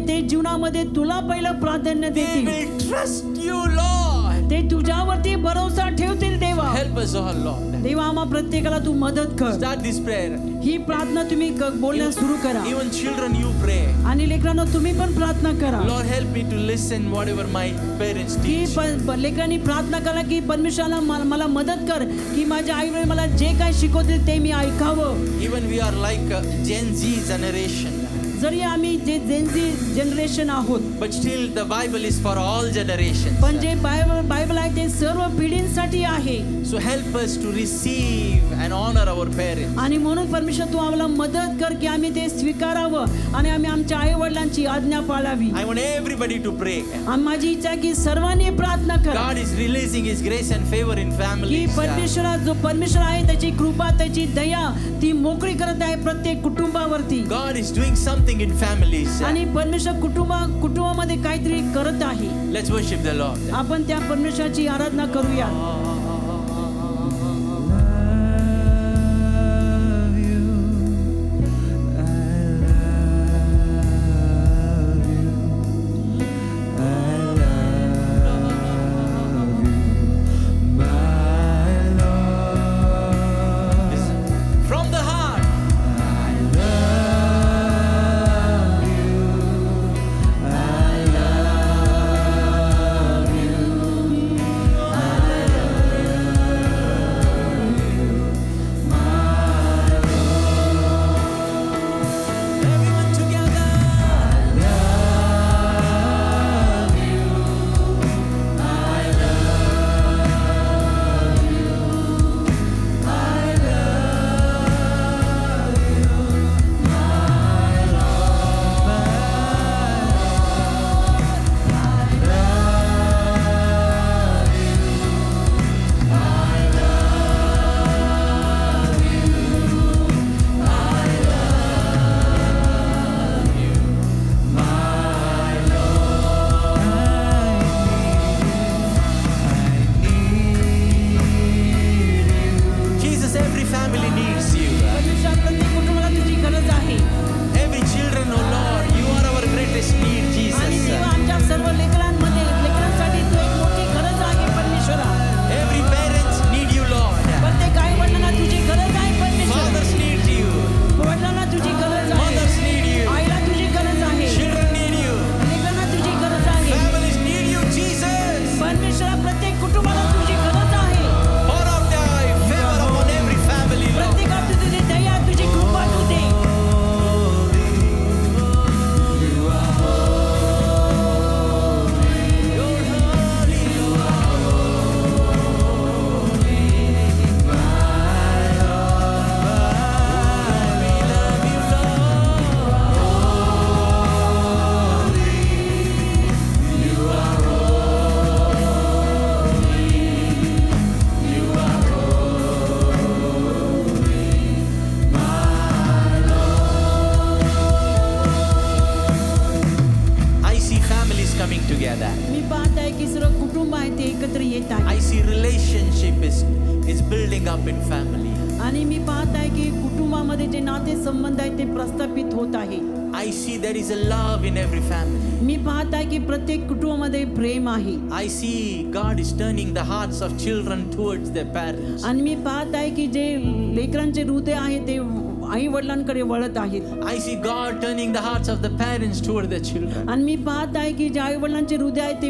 ते जीवनामध्ये तुला पहिलं प्राधान्य They देतील. will trust you, Lord. ते तुझ्यावरती भरोसा ठेवतील. देवा, Help us all, Lord. देवा आम्हा प्रत्येकाला तू मदत कर. Start this prayer. ही प्रार्थना तुम्ही बोलण्यास सुरू करा Even children, you pray. आणि लेकरांनो तुम्ही पण प्रार्थना करा Lord, help me to listen whatever my parents की teach. लेकरांनी प्रार्थना करा की परमेश्वराला मला मदत कर की माझ्या आई वडील मला जे काही शिकवतील ते मी ऐकावं. Even we are like a Gen Z generation, जरी आम्ही जे जेनझी जनरेशन आहोत, but still the Bible is for all generations. पण जे बायबल आहे ते सर्व पिढींसाठी आहे. So help us to receive and honor our parents. आणि म्हणून परमेश्वर तू आम्हाला मदत कर की आम्ही ते स्वीकारावं आणि आम्ही आमच्या आई वडिलांची आज्ञा पाळावी. I want everybody to pray. आणि माझी इच्छा आहे की सर्वांनी प्रार्थना करा God is releasing His grace and favor in की families. जो परमेश्वर आहे त्याची कृपा, त्याची दया ती मोकळी करत आहे प्रत्येक कुटुंबावरती. God is doing something in families. आणि परमेश्वर कुटुंबामध्ये काहीतरी करत आहे. Let's worship the Lord. आपण त्या परमेश्वराची आराधना करूया. From the heart. Everyone together. Jesus, every family needs you. परमेश्वर प्रत्येक कुटुंबाला तुझी गरज आहे. Every children, oh Lord, you are our greatest need, आणि Jesus. देवा आमच्या सर्व लेकरांसाठी तू एक मोठी गरज आहे परमेश्वरा. Every parents need you, Lord. प्रत्येक आई वडिलांना तुझी गरज आहे परमेश्वर. Fathers need you. वडिलांना तुझी गरज आहे. Mothers need you. आईला तुझी गरज आहे. Children need you. लेकरांना तुझी गरज आहे. Families need you, Jesus. परमेश्वरा प्रत्येक कुटुंबाला तुझी गरज आहे. Pour out thy favor upon every family, Lord. आणि मी पाहत आहे की कुटुंबामध्ये जे नाते संबंध आहेत ते प्रस्थापित होत आहे. I see there is a love in every family. मी पाहत आहे की प्रत्येक कुटुंबामध्ये प्रेम आहे. I see God is turning the hearts of children towards their parents. आणि मी पाहत आहे की जे लेकरांचे हृदय आहे ते आई वडिलांकडे वळत आहेत. I see God turning the hearts of the parents toward their children. आणि मी पाहत आहे की जे आई वडिलांचे हृदय आहे ते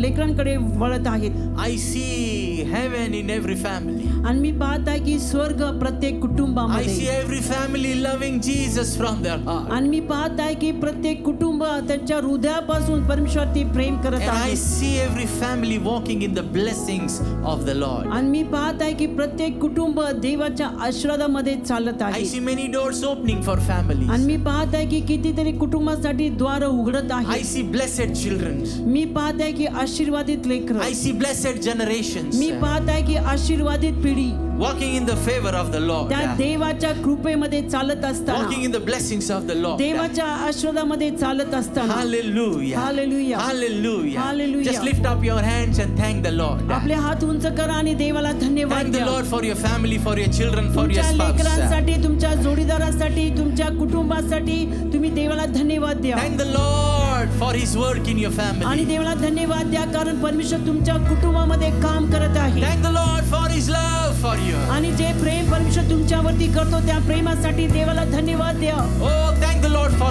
लेकरांकडे वळत आहेत. I see heaven in every family. आणि मी पाहत आहे की स्वर्ग प्रत्येक I see कुटुंबामध्ये. every family loving Jesus from their heart. आणि मी पाहत आहे की प्रत्येक कुटुंब त्यांच्या हृदयापासून परमेश्वरती प्रेम करत And I आहे. see every family walking in the blessings of the Lord. आणि मी पाहत आहे की प्रत्येक कुटुंब देवाच्या आशीर्वादामध्ये चालत I आहे. see many doors opening for families. आणि मी पाहत आहे की कितीतरी कुटुंबासाठी द्वार उघडत I आहे. see blessed children. मी पाहत आहे की आशीर्वादित लेकरं. I see blessed generations मी पाहत आहे की आशीर्वादित पिढी walking in the favor of the Lord. त्या देवाच्या कृपेमध्ये चालत असताना, Walking in the blessings of the Lord. देवाच्या आशीर्वादामध्ये चालत असताना. Hallelujah. Hallelujah. Hallelujah. Hallelujah. Just lift up your hands and thank the Lord. आपले हात उंच करा आणि देवाला धन्यवाद Thank the द्या. Lord for your family, for your children, for your तुमच्या spouse. लेकरांसाठी, तुमच्या जोडीदारासाठी, तुमच्या कुटुंबासाठी तुम्ही देवाला धन्यवाद द्या. Thank the Lord for His work in your आणि family. देवाला धन्यवाद द्या कारण परमेश्वर तुमच्या कुटुंबामध्ये काम करत आहे. Thank the Lord for His love for you. आणि जे प्रेम परमेश्वर तुमच्यावरती करतो त्या प्रेमासाठी देवाला धन्यवाद द्या. Oh, thank the Lord for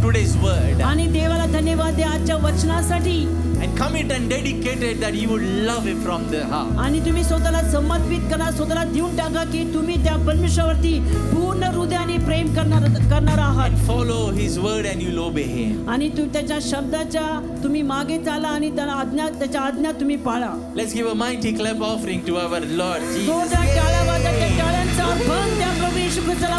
today's word. आणि देवाला धन्यवाद द्या आजच्या वचनासाठी. And commit and dedicate it that you would love Him from the heart. आणि तुम्ही स्वतःला समर्पित करा, स्वतःला देऊन टाका की तुम्ही त्या परमेश्वरावरती पूर्ण हृदयाने प्रेम करणार आहात. And follow His word and you'll obey Him. आणि त्याच्या शब्दाच्या तुम्ही मागे चाला आणि त्याच्या आज्ञा तुम्ही पाळा. Let's give a mighty clap offering to our Lord Jesus. जोरदार टाळ्या वाजवत्या, टाळ्यांचा अर्पण त्या प्रभू येशू ख्रिस्ताला